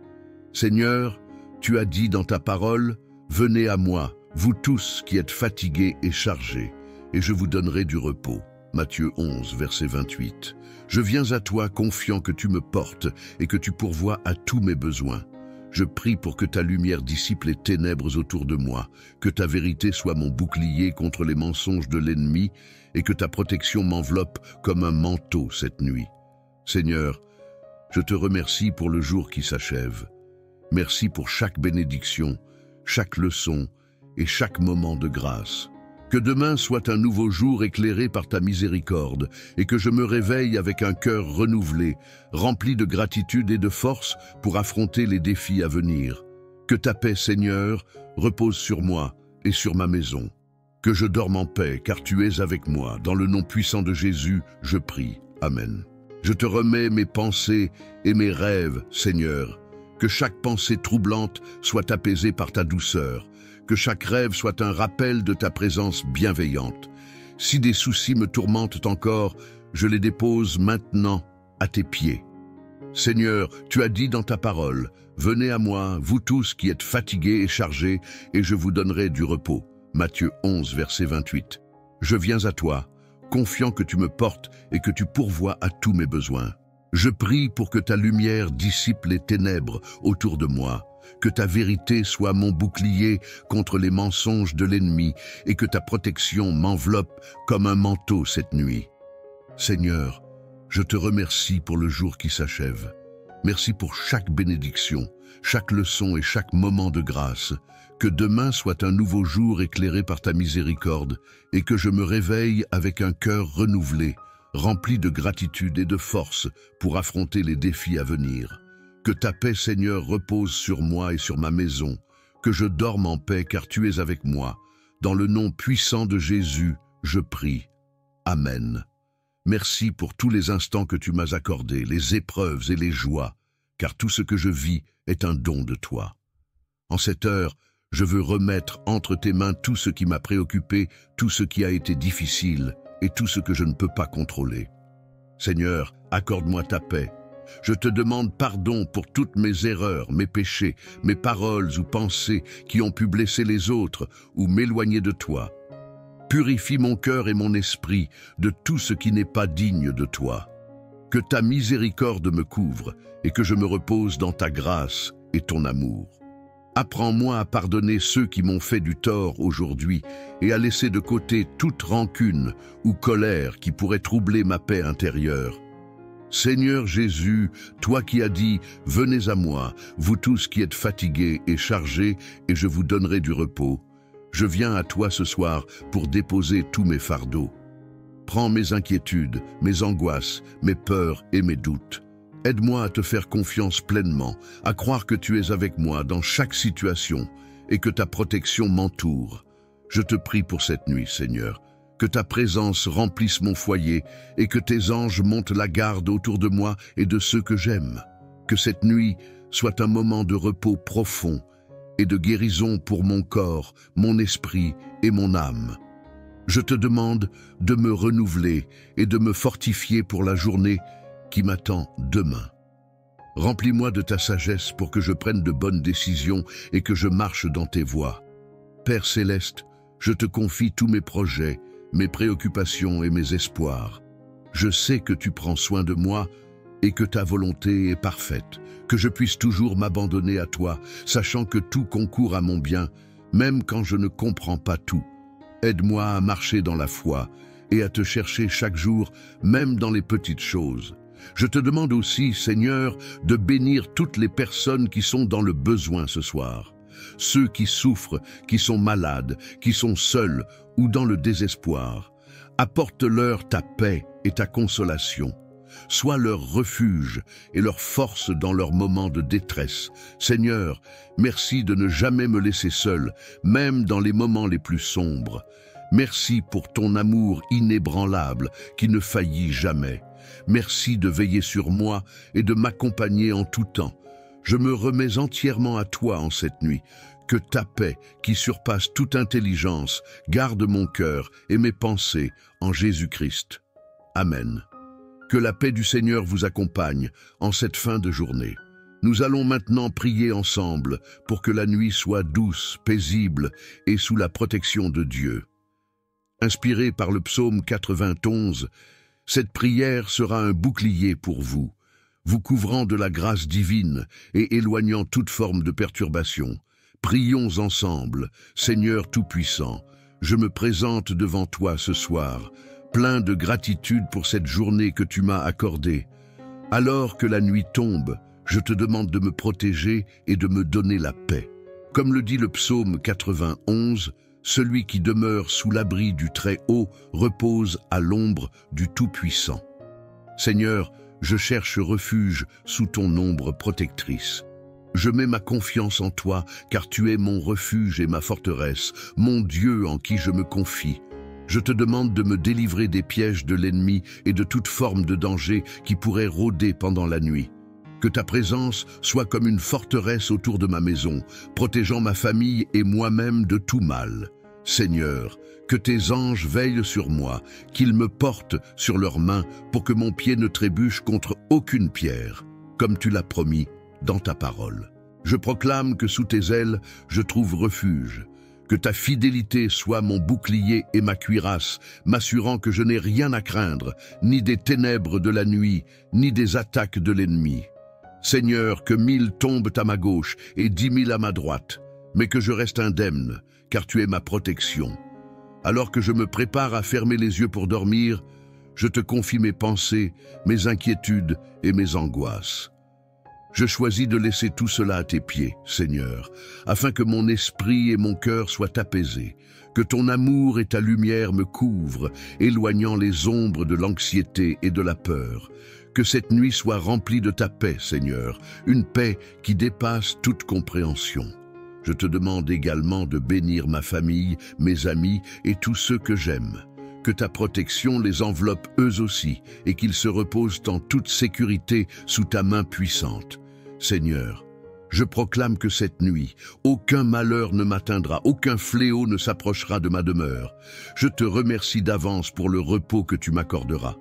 Seigneur, tu as dit dans ta parole, « Venez à moi, vous tous qui êtes fatigués et chargés, et je vous donnerai du repos. » Matthieu 11, verset 28. Je viens à toi confiant que tu me portes et que tu pourvois à tous mes besoins. Je prie pour que ta lumière dissipe les ténèbres autour de moi, que ta vérité soit mon bouclier contre les mensonges de l'ennemi et que ta protection m'enveloppe comme un manteau cette nuit. Seigneur, je te remercie pour le jour qui s'achève. Merci pour chaque bénédiction, chaque leçon et chaque moment de grâce. Que demain soit un nouveau jour éclairé par ta miséricorde et que je me réveille avec un cœur renouvelé, rempli de gratitude et de force pour affronter les défis à venir. Que ta paix, Seigneur, repose sur moi et sur ma maison. Que je dorme en paix, car tu es avec moi. Dans le nom puissant de Jésus, je prie. Amen. Je te remets mes pensées et mes rêves, Seigneur. Que chaque pensée troublante soit apaisée par ta douceur. Que chaque rêve soit un rappel de ta présence bienveillante. Si des soucis me tourmentent encore, je les dépose maintenant à tes pieds. Seigneur, tu as dit dans ta parole, « Venez à moi, vous tous qui êtes fatigués et chargés, et je vous donnerai du repos. » Matthieu 11, verset 28. Je viens à toi, confiant que tu me portes et que tu pourvois à tous mes besoins. Je prie pour que ta lumière dissipe les ténèbres autour de moi, que ta vérité soit mon bouclier contre les mensonges de l'ennemi et que ta protection m'enveloppe comme un manteau cette nuit. Seigneur, je te remercie pour le jour qui s'achève. Merci pour chaque bénédiction, chaque leçon et chaque moment de grâce. Que demain soit un nouveau jour éclairé par ta miséricorde et que je me réveille avec un cœur renouvelé, rempli de gratitude et de force pour affronter les défis à venir. Que ta paix, Seigneur, repose sur moi et sur ma maison, que je dorme en paix car tu es avec moi. Dans le nom puissant de Jésus, je prie. Amen. Merci pour tous les instants que tu m'as accordés, les épreuves et les joies, car tout ce que je vis est un don de toi. En cette heure, je veux remettre entre tes mains tout ce qui m'a préoccupé, tout ce qui a été difficile et tout ce que je ne peux pas contrôler. Seigneur, accorde-moi ta paix. Je te demande pardon pour toutes mes erreurs, mes péchés, mes paroles ou pensées qui ont pu blesser les autres ou m'éloigner de toi. Purifie mon cœur et mon esprit de tout ce qui n'est pas digne de toi. Que ta miséricorde me couvre et que je me repose dans ta grâce et ton amour. Apprends-moi à pardonner ceux qui m'ont fait du tort aujourd'hui et à laisser de côté toute rancune ou colère qui pourrait troubler ma paix intérieure. Seigneur Jésus, toi qui as dit « Venez à moi, vous tous qui êtes fatigués et chargés, et je vous donnerai du repos », je viens à toi ce soir pour déposer tous mes fardeaux. Prends mes inquiétudes, mes angoisses, mes peurs et mes doutes. Aide-moi à te faire confiance pleinement, à croire que tu es avec moi dans chaque situation et que ta protection m'entoure. Je te prie pour cette nuit, Seigneur, que ta présence remplisse mon foyer et que tes anges montent la garde autour de moi et de ceux que j'aime. Que cette nuit soit un moment de repos profond et de guérison pour mon corps, mon esprit et mon âme. Je te demande de me renouveler et de me fortifier pour la journée qui m'attend demain. Remplis-moi de ta sagesse pour que je prenne de bonnes décisions et que je marche dans tes voies. Père céleste, je te confie tous mes projets, mes préoccupations et mes espoirs. Je sais que tu prends soin de moi et que ta volonté est parfaite, que je puisse toujours m'abandonner à toi, sachant que tout concourt à mon bien, même quand je ne comprends pas tout. Aide-moi à marcher dans la foi et à te chercher chaque jour, même dans les petites choses. Je te demande aussi, Seigneur, de bénir toutes les personnes qui sont dans le besoin ce soir. Ceux qui souffrent, qui sont malades, qui sont seuls ou dans le désespoir. Apporte-leur ta paix et ta consolation. Sois leur refuge et leur force dans leurs moments de détresse. Seigneur, merci de ne jamais me laisser seul, même dans les moments les plus sombres. Merci pour ton amour inébranlable qui ne faillit jamais. Merci de veiller sur moi et de m'accompagner en tout temps. Je me remets entièrement à toi en cette nuit. Que ta paix, qui surpasse toute intelligence, garde mon cœur et mes pensées en Jésus-Christ. Amen. Que la paix du Seigneur vous accompagne en cette fin de journée. Nous allons maintenant prier ensemble pour que la nuit soit douce, paisible et sous la protection de Dieu. Inspiré par le psaume 91, cette prière sera un bouclier pour vous, vous couvrant de la grâce divine et éloignant toute forme de perturbation. Prions ensemble, Seigneur Tout-Puissant, je me présente devant toi ce soir, plein de gratitude pour cette journée que tu m'as accordée. Alors que la nuit tombe, je te demande de me protéger et de me donner la paix. Comme le dit le psaume 91, celui qui demeure sous l'abri du Très-Haut repose à l'ombre du Tout-Puissant. Seigneur, je cherche refuge sous ton ombre protectrice. Je mets ma confiance en toi, car tu es mon refuge et ma forteresse, mon Dieu en qui je me confie. Je te demande de me délivrer des pièges de l'ennemi et de toute forme de danger qui pourrait rôder pendant la nuit. Que ta présence soit comme une forteresse autour de ma maison, protégeant ma famille et moi-même de tout mal. Seigneur, que tes anges veillent sur moi, qu'ils me portent sur leurs mains pour que mon pied ne trébuche contre aucune pierre, comme tu l'as promis dans ta parole. Je proclame que sous tes ailes, je trouve refuge. Que ta fidélité soit mon bouclier et ma cuirasse, m'assurant que je n'ai rien à craindre, ni des ténèbres de la nuit, ni des attaques de l'ennemi. Seigneur, que 1000 tombent à ma gauche et 10 000 à ma droite, mais que je reste indemne, car tu es ma protection. Alors que je me prépare à fermer les yeux pour dormir, je te confie mes pensées, mes inquiétudes et mes angoisses. Je choisis de laisser tout cela à tes pieds, Seigneur, afin que mon esprit et mon cœur soient apaisés, que ton amour et ta lumière me couvrent, éloignant les ombres de l'anxiété et de la peur. Que cette nuit soit remplie de ta paix, Seigneur, une paix qui dépasse toute compréhension. Je te demande également de bénir ma famille, mes amis et tous ceux que j'aime. Que ta protection les enveloppe eux aussi et qu'ils se reposent en toute sécurité sous ta main puissante. Seigneur, je proclame que cette nuit, aucun malheur ne m'atteindra, aucun fléau ne s'approchera de ma demeure. Je te remercie d'avance pour le repos que tu m'accorderas.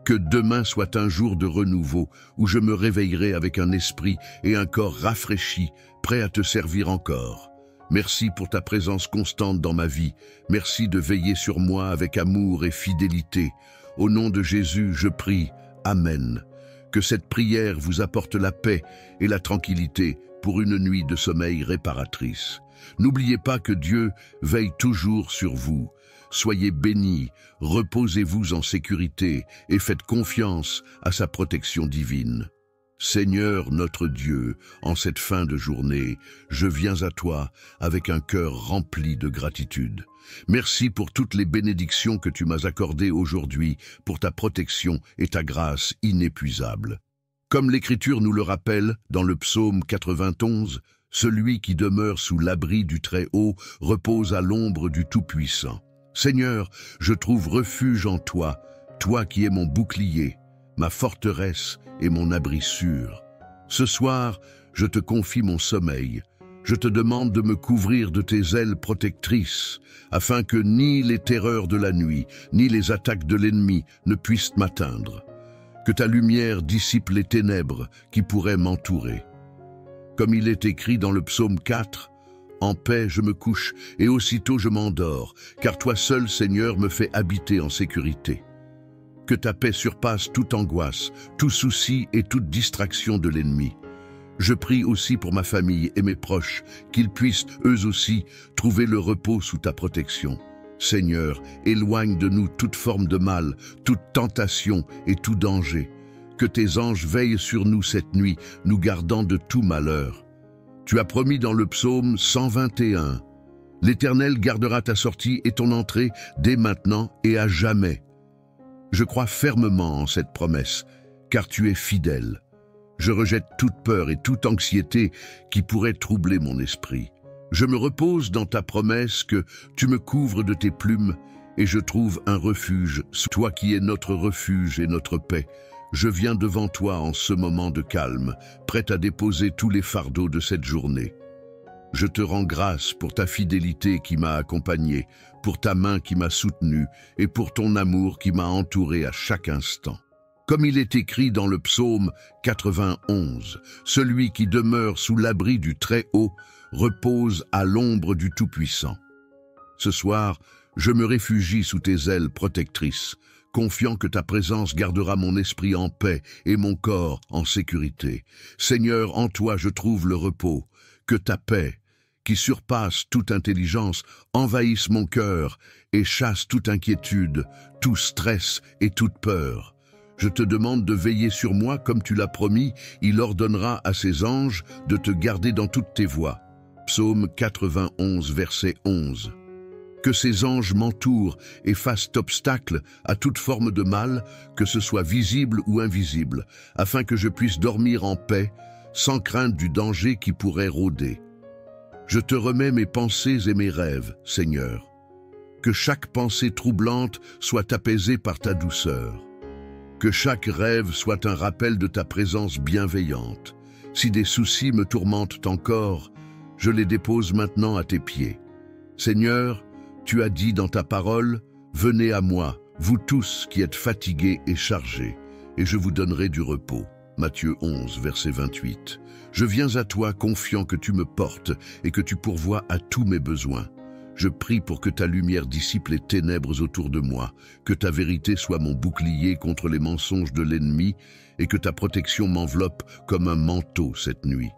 Que demain soit un jour de renouveau où je me réveillerai avec un esprit et un corps rafraîchis, prêt à te servir encore. Merci pour ta présence constante dans ma vie. Merci de veiller sur moi avec amour et fidélité. Au nom de Jésus, je prie. Amen. Que cette prière vous apporte la paix et la tranquillité pour une nuit de sommeil réparatrice. N'oubliez pas que Dieu veille toujours sur vous. Soyez bénis, reposez-vous en sécurité et faites confiance à sa protection divine. Seigneur notre Dieu, en cette fin de journée, je viens à toi avec un cœur rempli de gratitude. Merci pour toutes les bénédictions que tu m'as accordées aujourd'hui, pour ta protection et ta grâce inépuisable. Comme l'Écriture nous le rappelle dans le psaume 91, celui qui demeure sous l'abri du Très-Haut repose à l'ombre du Tout-Puissant. Seigneur, je trouve refuge en toi, toi qui es mon bouclier, ma forteresse et mon abri sûr. Ce soir, je te confie mon sommeil. Je te demande de me couvrir de tes ailes protectrices, afin que ni les terreurs de la nuit, ni les attaques de l'ennemi ne puissent m'atteindre. Que ta lumière dissipe les ténèbres qui pourraient m'entourer. Comme il est écrit dans le psaume 4, « En paix je me couche et aussitôt je m'endors, car toi seul, Seigneur, me fais habiter en sécurité. » Que ta paix surpasse toute angoisse, tout souci et toute distraction de l'ennemi. Je prie aussi pour ma famille et mes proches, qu'ils puissent, eux aussi, trouver le repos sous ta protection. Seigneur, éloigne de nous toute forme de mal, toute tentation et tout danger. Que tes anges veillent sur nous cette nuit, nous gardant de tout malheur. Tu as promis dans le psaume 121, « L'Éternel gardera ta sortie et ton entrée dès maintenant et à jamais. » Je crois fermement en cette promesse, car tu es fidèle. Je rejette toute peur et toute anxiété qui pourrait troubler mon esprit. Je me repose dans ta promesse que tu me couvres de tes plumes et je trouve un refuge, toi qui es notre refuge et notre paix. Je viens devant toi en ce moment de calme, prêt à déposer tous les fardeaux de cette journée. Je te rends grâce pour ta fidélité qui m'a accompagné, pour ta main qui m'a soutenu et pour ton amour qui m'a entouré à chaque instant. Comme il est écrit dans le psaume 91, « Celui qui demeure sous l'abri du Très-Haut repose à l'ombre du Tout-Puissant. » Ce soir, je me réfugie sous tes ailes protectrices, confiant que ta présence gardera mon esprit en paix et mon corps en sécurité. Seigneur, en toi je trouve le repos. Que ta paix, qui surpasse toute intelligence, envahisse mon cœur et chasse toute inquiétude, tout stress et toute peur. Je te demande de veiller sur moi comme tu l'as promis, il ordonnera à ses anges de te garder dans toutes tes voies. Psaume 91, verset 11. Que ces anges m'entourent et fassent obstacle à toute forme de mal, que ce soit visible ou invisible, afin que je puisse dormir en paix, sans crainte du danger qui pourrait rôder. Je te remets mes pensées et mes rêves, Seigneur. Que chaque pensée troublante soit apaisée par ta douceur. Que chaque rêve soit un rappel de ta présence bienveillante. Si des soucis me tourmentent encore, je les dépose maintenant à tes pieds. Seigneur, tu as dit dans ta parole, « Venez à moi, vous tous qui êtes fatigués et chargés, et je vous donnerai du repos. » Matthieu 11, verset 28. Je viens à toi confiant que tu me portes et que tu pourvois à tous mes besoins. Je prie pour que ta lumière dissipe les ténèbres autour de moi, que ta vérité soit mon bouclier contre les mensonges de l'ennemi et que ta protection m'enveloppe comme un manteau cette nuit.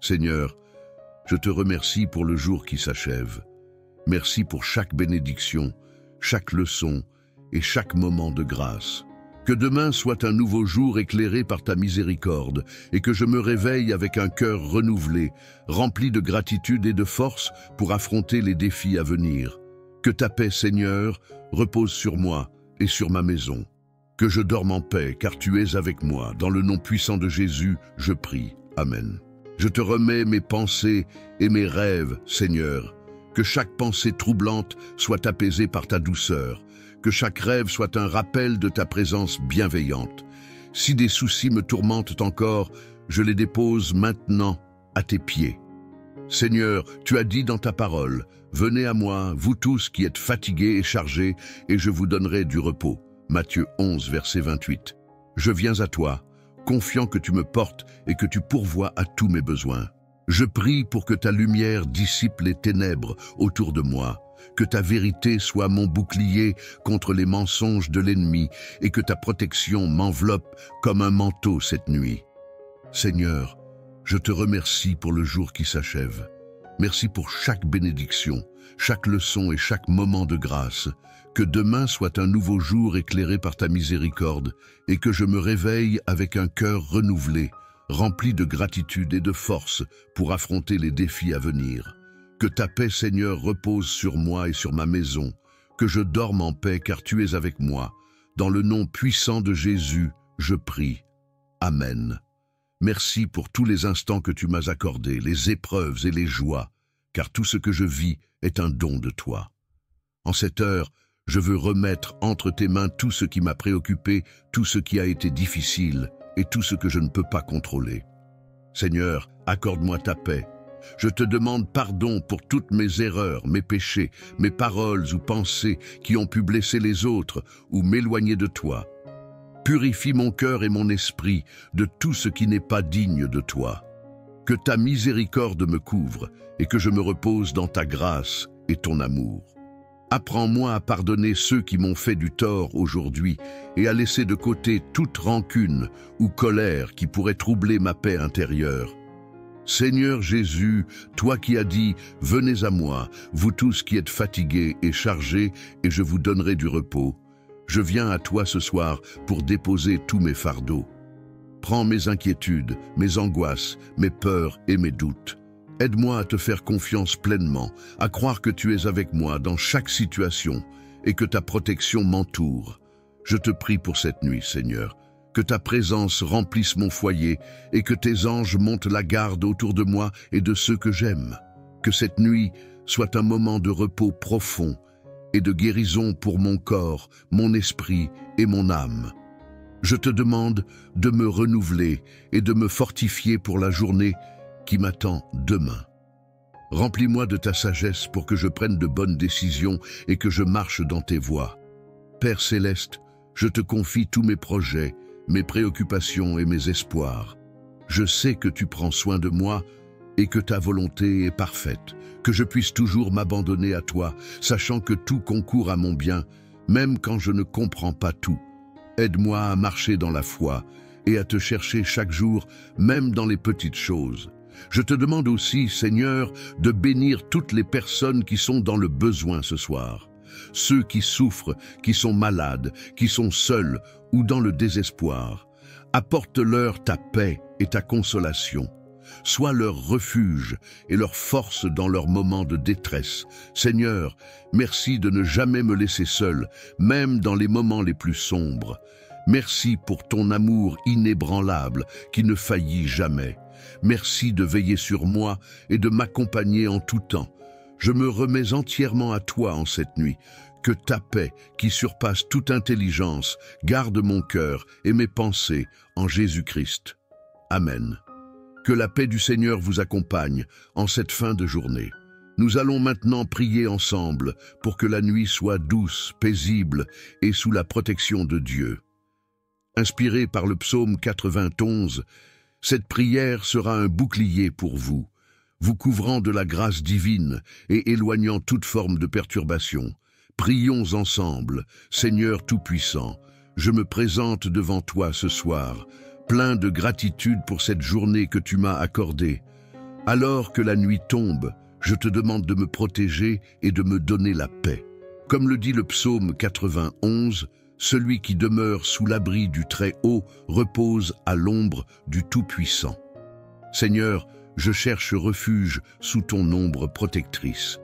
Seigneur, je te remercie pour le jour qui s'achève. Merci pour chaque bénédiction, chaque leçon et chaque moment de grâce. Que demain soit un nouveau jour éclairé par ta miséricorde et que je me réveille avec un cœur renouvelé, rempli de gratitude et de force pour affronter les défis à venir. Que ta paix, Seigneur, repose sur moi et sur ma maison. Que je dorme en paix, car tu es avec moi. Dans le nom puissant de Jésus, je prie. Amen. Je te remets mes pensées et mes rêves, Seigneur. Que chaque pensée troublante soit apaisée par ta douceur. Que chaque rêve soit un rappel de ta présence bienveillante. Si des soucis me tourmentent encore, je les dépose maintenant à tes pieds. Seigneur, tu as dit dans ta parole, « Venez à moi, vous tous qui êtes fatigués et chargés, et je vous donnerai du repos. » Matthieu 11, verset 28. Je viens à toi, confiant que tu me portes et que tu pourvois à tous mes besoins. Je prie pour que ta lumière dissipe les ténèbres autour de moi, que ta vérité soit mon bouclier contre les mensonges de l'ennemi et que ta protection m'enveloppe comme un manteau cette nuit. Seigneur, je te remercie pour le jour qui s'achève. Merci pour chaque bénédiction, chaque leçon et chaque moment de grâce. Que demain soit un nouveau jour éclairé par ta miséricorde et que je me réveille avec un cœur renouvelé, rempli de gratitude et de force pour affronter les défis à venir. Que ta paix, Seigneur, repose sur moi et sur ma maison, que je dorme en paix car tu es avec moi. Dans le nom puissant de Jésus, je prie. Amen. Merci pour tous les instants que tu m'as accordés, les épreuves et les joies, car tout ce que je vis est un don de toi. En cette heure, je veux remettre entre tes mains tout ce qui m'a préoccupé, tout ce qui a été difficile et tout ce que je ne peux pas contrôler. Seigneur, accorde-moi ta paix. Je te demande pardon pour toutes mes erreurs, mes péchés, mes paroles ou pensées qui ont pu blesser les autres ou m'éloigner de toi. Purifie mon cœur et mon esprit de tout ce qui n'est pas digne de toi. Que ta miséricorde me couvre et que je me repose dans ta grâce et ton amour. Apprends-moi à pardonner ceux qui m'ont fait du tort aujourd'hui et à laisser de côté toute rancune ou colère qui pourrait troubler ma paix intérieure. Seigneur Jésus, toi qui as dit « Venez à moi, vous tous qui êtes fatigués et chargés, et je vous donnerai du repos », je viens à toi ce soir pour déposer tous mes fardeaux. Prends mes inquiétudes, mes angoisses, mes peurs et mes doutes. Aide-moi à te faire confiance pleinement, à croire que tu es avec moi dans chaque situation et que ta protection m'entoure. Je te prie pour cette nuit, Seigneur, que ta présence remplisse mon foyer et que tes anges montent la garde autour de moi et de ceux que j'aime. Que cette nuit soit un moment de repos profond et de guérison pour mon corps, mon esprit et mon âme. Je te demande de me renouveler et de me fortifier pour la journée qui m'attend demain. Remplis-moi de ta sagesse pour que je prenne de bonnes décisions et que je marche dans tes voies. Père céleste, je te confie tous mes projets, mes préoccupations et mes espoirs. Je sais que tu prends soin de moi et que ta volonté est parfaite, que je puisse toujours m'abandonner à toi, sachant que tout concourt à mon bien, même quand je ne comprends pas tout. Aide-moi à marcher dans la foi et à te chercher chaque jour, même dans les petites choses. Je te demande aussi, Seigneur, de bénir toutes les personnes qui sont dans le besoin ce soir. Ceux qui souffrent, qui sont malades, qui sont seuls ou dans le désespoir. Apporte-leur ta paix et ta consolation. Sois leur refuge et leur force dans leurs moments de détresse. Seigneur, merci de ne jamais me laisser seul, même dans les moments les plus sombres. Merci pour ton amour inébranlable qui ne faillit jamais. Merci de veiller sur moi et de m'accompagner en tout temps. Je me remets entièrement à toi en cette nuit. Que ta paix, qui surpasse toute intelligence, garde mon cœur et mes pensées en Jésus-Christ. Amen. Que la paix du Seigneur vous accompagne en cette fin de journée. Nous allons maintenant prier ensemble pour que la nuit soit douce, paisible et sous la protection de Dieu. Inspiré par le psaume 91, cette prière sera un bouclier pour vous, vous couvrant de la grâce divine et éloignant toute forme de perturbation. Prions ensemble, Seigneur Tout-Puissant, je me présente devant toi ce soir, plein de gratitude pour cette journée que tu m'as accordée. Alors que la nuit tombe, je te demande de me protéger et de me donner la paix. Comme le dit le psaume 91, celui qui demeure sous l'abri du Très-Haut repose à l'ombre du Tout-Puissant. Seigneur, je cherche refuge sous ton ombre protectrice.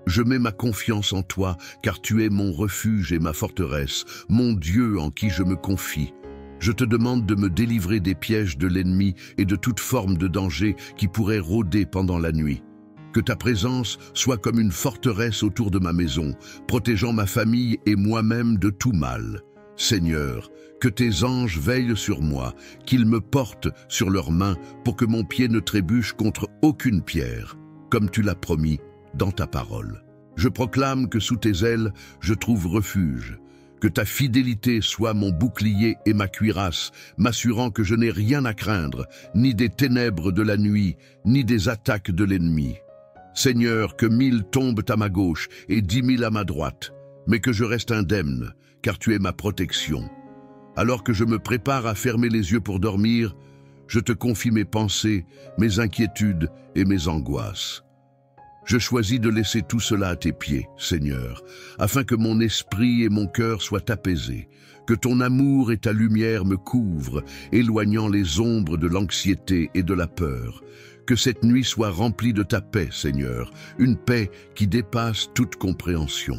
Je mets ma confiance en toi, car tu es mon refuge et ma forteresse, mon Dieu en qui je me confie. Je te demande de me délivrer des pièges de l'ennemi et de toute forme de danger qui pourrait rôder pendant la nuit. Que ta présence soit comme une forteresse autour de ma maison, protégeant ma famille et moi-même de tout mal. Seigneur, que tes anges veillent sur moi, qu'ils me portent sur leurs mains pour que mon pied ne trébuche contre aucune pierre, comme tu l'as promis dans ta parole. Je proclame que sous tes ailes, je trouve refuge. Que ta fidélité soit mon bouclier et ma cuirasse, m'assurant que je n'ai rien à craindre, ni des ténèbres de la nuit, ni des attaques de l'ennemi. Seigneur, que 1000 tombent à ma gauche et 10 000 à ma droite, mais que je reste indemne, car tu es ma protection. Alors que je me prépare à fermer les yeux pour dormir, je te confie mes pensées, mes inquiétudes et mes angoisses. Je choisis de laisser tout cela à tes pieds, Seigneur, afin que mon esprit et mon cœur soient apaisés, que ton amour et ta lumière me couvrent, éloignant les ombres de l'anxiété et de la peur. Que cette nuit soit remplie de ta paix, Seigneur, une paix qui dépasse toute compréhension.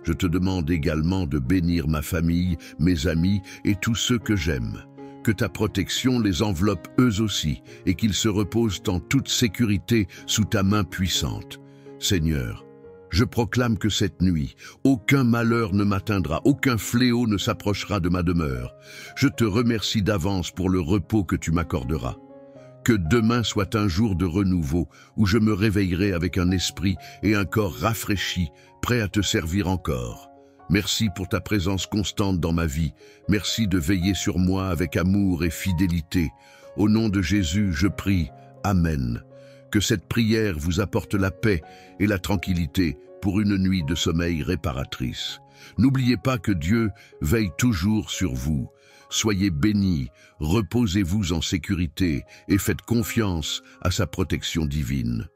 Je te demande également de bénir ma famille, mes amis et tous ceux que j'aime. Que ta protection les enveloppe eux aussi et qu'ils se reposent en toute sécurité sous ta main puissante. Seigneur, je proclame que cette nuit, aucun malheur ne m'atteindra, aucun fléau ne s'approchera de ma demeure. Je te remercie d'avance pour le repos que tu m'accorderas. Que demain soit un jour de renouveau où je me réveillerai avec un esprit et un corps rafraîchis, prêt à te servir encore. Merci pour ta présence constante dans ma vie. Merci de veiller sur moi avec amour et fidélité. Au nom de Jésus, je prie. Amen. Que cette prière vous apporte la paix et la tranquillité pour une nuit de sommeil réparatrice. N'oubliez pas que Dieu veille toujours sur vous. Soyez bénis, reposez-vous en sécurité et faites confiance à sa protection divine.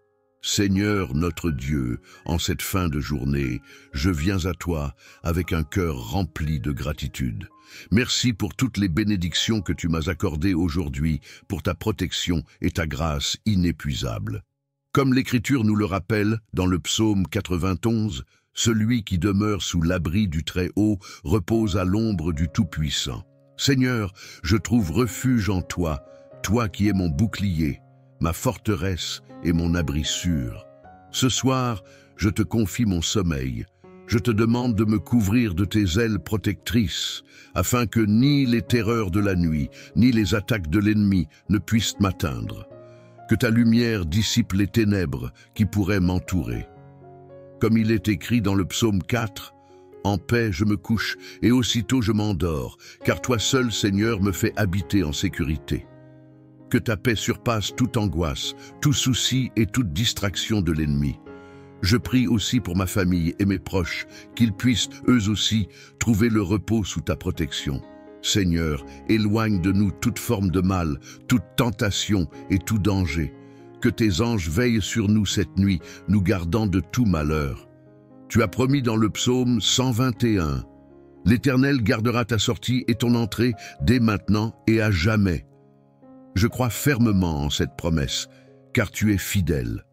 Seigneur notre Dieu, en cette fin de journée, je viens à toi avec un cœur rempli de gratitude. Merci pour toutes les bénédictions que tu m'as accordées aujourd'hui, pour ta protection et ta grâce inépuisables. Comme l'Écriture nous le rappelle dans le psaume 91, celui qui demeure sous l'abri du Très-Haut repose à l'ombre du Tout-Puissant. Seigneur, je trouve refuge en toi, toi qui es mon bouclier, ma forteresse et mon abri sûr. Ce soir, je te confie mon sommeil. Je te demande de me couvrir de tes ailes protectrices, afin que ni les terreurs de la nuit, ni les attaques de l'ennemi ne puissent m'atteindre. Que ta lumière dissipe les ténèbres qui pourraient m'entourer. Comme il est écrit dans le psaume 4, « En paix je me couche et aussitôt je m'endors, car toi seul, Seigneur, me fais habiter en sécurité. » Que ta paix surpasse toute angoisse, tout souci et toute distraction de l'ennemi. Je prie aussi pour ma famille et mes proches, qu'ils puissent, eux aussi, trouver le repos sous ta protection. Seigneur, éloigne de nous toute forme de mal, toute tentation et tout danger. Que tes anges veillent sur nous cette nuit, nous gardant de tout malheur. Tu as promis dans le psaume 121, « L'Éternel gardera ta sortie et ton entrée dès maintenant et à jamais. » Je crois fermement en cette promesse, car tu es fidèle.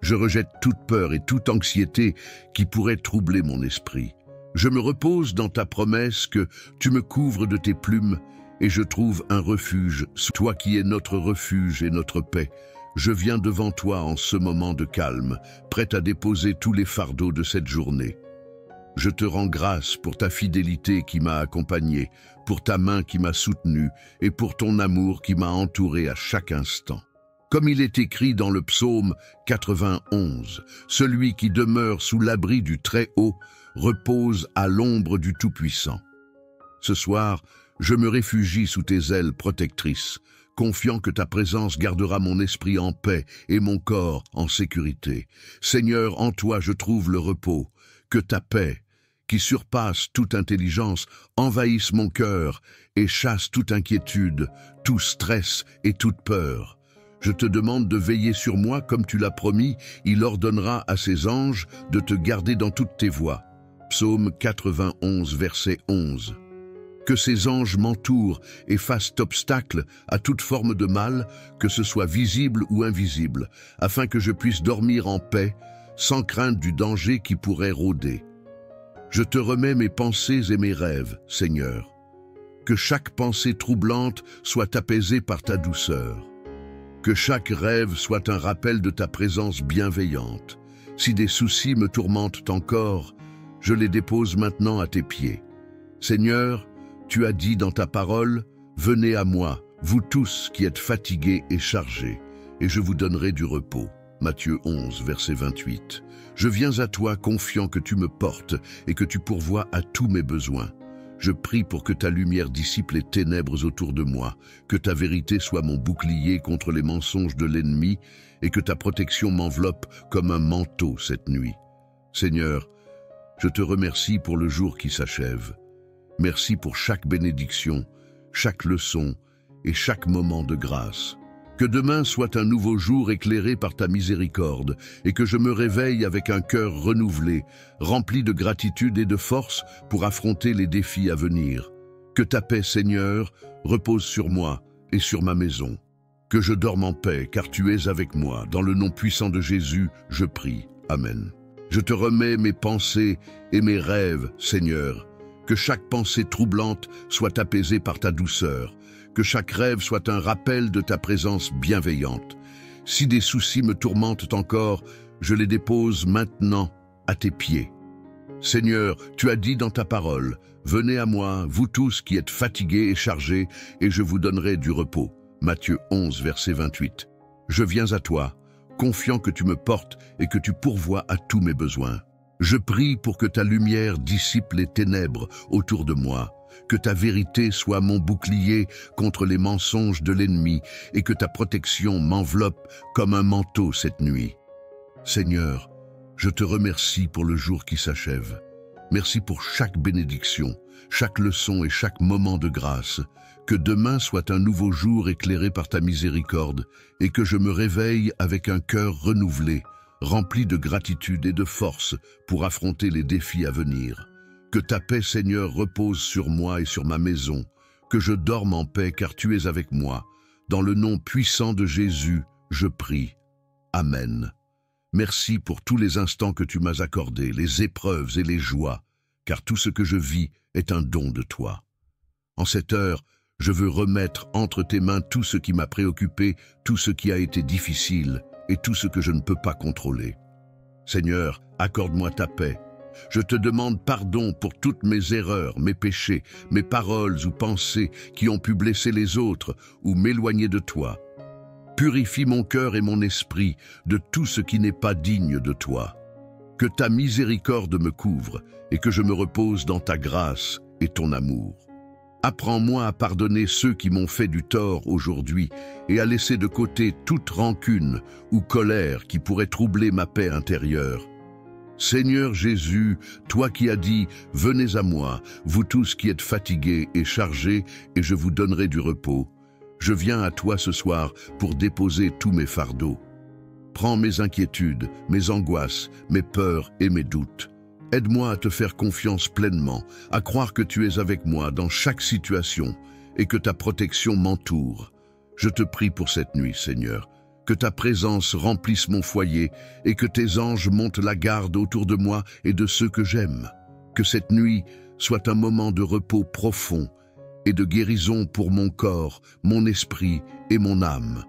Je rejette toute peur et toute anxiété qui pourraient troubler mon esprit. Je me repose dans ta promesse que tu me couvres de tes plumes et je trouve un refuge, toi qui es notre refuge et notre paix. Je viens devant toi en ce moment de calme, prêt à déposer tous les fardeaux de cette journée. Je te rends grâce pour ta fidélité qui m'a accompagné, pour ta main qui m'a soutenu et pour ton amour qui m'a entouré à chaque instant. Comme il est écrit dans le psaume 91, « Celui qui demeure sous l'abri du Très-Haut repose à l'ombre du Tout-Puissant. » Ce soir, je me réfugie sous tes ailes protectrices, confiant que ta présence gardera mon esprit en paix et mon corps en sécurité. Seigneur, en toi je trouve le repos. Que ta paix, qui surpasse toute intelligence, envahisse mon cœur et chasse toute inquiétude, tout stress et toute peur. Je te demande de veiller sur moi comme tu l'as promis, il ordonnera à ses anges de te garder dans toutes tes voies. Psaume 91, verset 11. Que ces anges m'entourent et fassent obstacle à toute forme de mal, que ce soit visible ou invisible, afin que je puisse dormir en paix, sans crainte du danger qui pourrait rôder. Je te remets mes pensées et mes rêves, Seigneur. Que chaque pensée troublante soit apaisée par ta douceur. Que chaque rêve soit un rappel de ta présence bienveillante. Si des soucis me tourmentent encore, je les dépose maintenant à tes pieds. Seigneur, tu as dit dans ta parole, « Venez à moi, vous tous qui êtes fatigués et chargés, et je vous donnerai du repos. » Matthieu 11, verset 28. Je viens à toi confiant que tu me portes et que tu pourvois à tous mes besoins. Je prie pour que ta lumière dissipe les ténèbres autour de moi, que ta vérité soit mon bouclier contre les mensonges de l'ennemi et que ta protection m'enveloppe comme un manteau cette nuit. Seigneur, je te remercie pour le jour qui s'achève. Merci pour chaque bénédiction, chaque leçon et chaque moment de grâce. Que demain soit un nouveau jour éclairé par ta miséricorde et que je me réveille avec un cœur renouvelé, rempli de gratitude et de force pour affronter les défis à venir. Que ta paix, Seigneur, repose sur moi et sur ma maison. Que je dorme en paix, car tu es avec moi. Dans le nom puissant de Jésus, je prie. Amen. Je te remets mes pensées et mes rêves, Seigneur. Que chaque pensée troublante soit apaisée par ta douceur. Que chaque rêve soit un rappel de ta présence bienveillante. Si des soucis me tourmentent encore, je les dépose maintenant à tes pieds. Seigneur, tu as dit dans ta parole, « Venez à moi, vous tous qui êtes fatigués et chargés, et je vous donnerai du repos. » Matthieu 11, verset 28. Je viens à toi, confiant que tu me portes et que tu pourvois à tous mes besoins. Je prie pour que ta lumière dissipe les ténèbres autour de moi, que ta vérité soit mon bouclier contre les mensonges de l'ennemi et que ta protection m'enveloppe comme un manteau cette nuit. Seigneur, Je te remercie pour le jour qui s'achève. Merci pour chaque bénédiction, chaque leçon et chaque moment de grâce. Que demain soit un nouveau jour éclairé par ta miséricorde et que je me réveille avec un cœur renouvelé, rempli de gratitude et de force pour affronter les défis à venir. Que ta paix, Seigneur, repose sur moi et sur ma maison. Que je dorme en paix car tu es avec moi. Dans le nom puissant de Jésus, je prie. Amen. Merci pour tous les instants que tu m'as accordés, les épreuves et les joies, car tout ce que je vis est un don de toi. En cette heure, je veux remettre entre tes mains tout ce qui m'a préoccupé, tout ce qui a été difficile et tout ce que je ne peux pas contrôler. Seigneur, accorde-moi ta paix. Je te demande pardon pour toutes mes erreurs, mes péchés, mes paroles ou pensées qui ont pu blesser les autres ou m'éloigner de toi. Purifie mon cœur et mon esprit de tout ce qui n'est pas digne de toi. Que ta miséricorde me couvre et que je me repose dans ta grâce et ton amour. Apprends-moi à pardonner ceux qui m'ont fait du tort aujourd'hui et à laisser de côté toute rancune ou colère qui pourrait troubler ma paix intérieure. Seigneur Jésus, toi qui as dit « Venez à moi, vous tous qui êtes fatigués et chargés, et je vous donnerai du repos ». Je viens à toi ce soir pour déposer tous mes fardeaux. Prends mes inquiétudes, mes angoisses, mes peurs et mes doutes. Aide-moi à te faire confiance pleinement, à croire que tu es avec moi dans chaque situation et que ta protection m'entoure. Je te prie pour cette nuit, Seigneur, que ta présence remplisse mon foyer et que tes anges montent la garde autour de moi et de ceux que j'aime. Que cette nuit soit un moment de repos profond et de guérison pour mon corps, mon esprit et mon âme.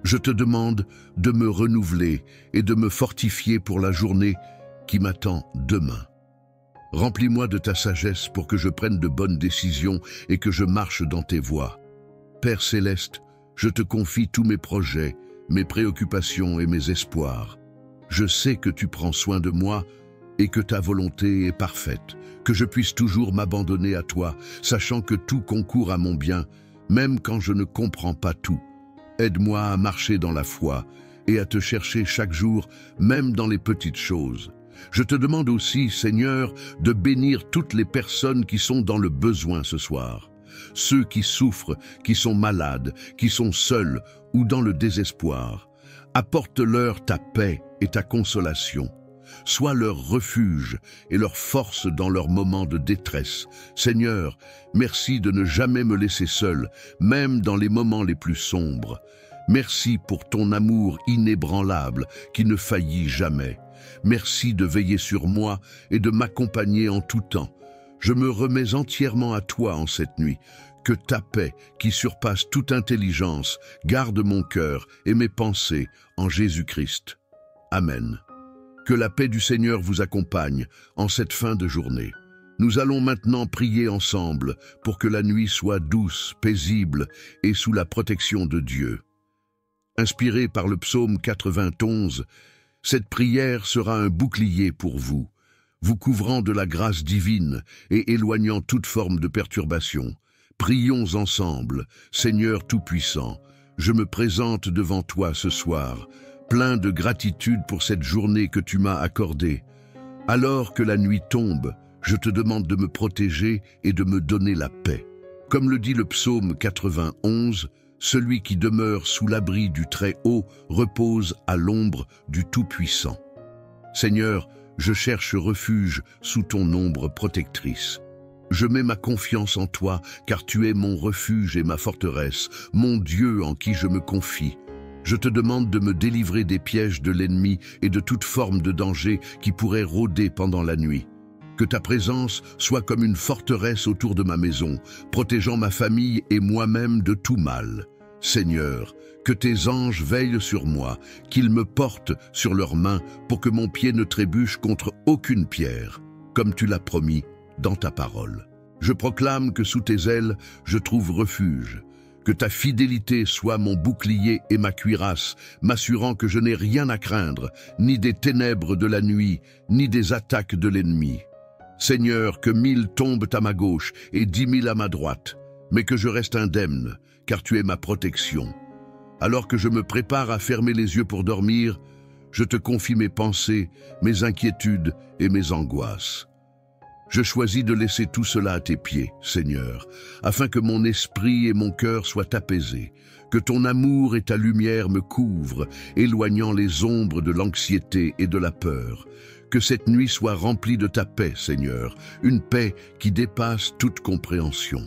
Je te demande de me renouveler et de me fortifier pour la journée qui m'attend demain. Remplis-moi de ta sagesse pour que je prenne de bonnes décisions et que je marche dans tes voies. Père céleste, je te confie tous mes projets, mes préoccupations et mes espoirs. Je sais que tu prends soin de moi et que ta volonté est parfaite, que je puisse toujours m'abandonner à toi, sachant que tout concourt à mon bien, même quand je ne comprends pas tout. Aide-moi à marcher dans la foi et à te chercher chaque jour, même dans les petites choses. Je te demande aussi, Seigneur, de bénir toutes les personnes qui sont dans le besoin ce soir. Ceux qui souffrent, qui sont malades, qui sont seuls ou dans le désespoir. Apporte-leur ta paix et ta consolation. Sois leur refuge et leur force dans leurs moments de détresse. Seigneur, merci de ne jamais me laisser seul, même dans les moments les plus sombres. Merci pour ton amour inébranlable qui ne faillit jamais. Merci de veiller sur moi et de m'accompagner en tout temps. Je me remets entièrement à toi en cette nuit. Que ta paix, qui surpasse toute intelligence, garde mon cœur et mes pensées en Jésus-Christ. Amen. Que la paix du Seigneur vous accompagne en cette fin de journée. Nous allons maintenant prier ensemble pour que la nuit soit douce, paisible et sous la protection de Dieu. Inspiré par le psaume 91, cette prière sera un bouclier pour vous, vous couvrant de la grâce divine et éloignant toute forme de perturbation. Prions ensemble, Seigneur Tout-Puissant, je me présente devant toi ce soir, plein de gratitude pour cette journée que tu m'as accordée. Alors que la nuit tombe, je te demande de me protéger et de me donner la paix. Comme le dit le psaume 91, celui qui demeure sous l'abri du Très-Haut repose à l'ombre du Tout-Puissant. Seigneur, je cherche refuge sous ton ombre protectrice. Je mets ma confiance en toi, car tu es mon refuge et ma forteresse, mon Dieu en qui je me confie. Je te demande de me délivrer des pièges de l'ennemi et de toute forme de danger qui pourrait rôder pendant la nuit. Que ta présence soit comme une forteresse autour de ma maison, protégeant ma famille et moi-même de tout mal. Seigneur, que tes anges veillent sur moi, qu'ils me portent sur leurs mains pour que mon pied ne trébuche contre aucune pierre, comme tu l'as promis dans ta parole. Je proclame que sous tes ailes, je trouve refuge. Que ta fidélité soit mon bouclier et ma cuirasse, m'assurant que je n'ai rien à craindre, ni des ténèbres de la nuit, ni des attaques de l'ennemi. Seigneur, que 1000 tombent à ma gauche et 10 000 à ma droite, mais que je reste indemne, car tu es ma protection. Alors que je me prépare à fermer les yeux pour dormir, Je te confie mes pensées, mes inquiétudes et mes angoisses. Je choisis de laisser tout cela à tes pieds, Seigneur, afin que mon esprit et mon cœur soient apaisés, que ton amour et ta lumière me couvrent, éloignant les ombres de l'anxiété et de la peur. Que cette nuit soit remplie de ta paix, Seigneur, une paix qui dépasse toute compréhension.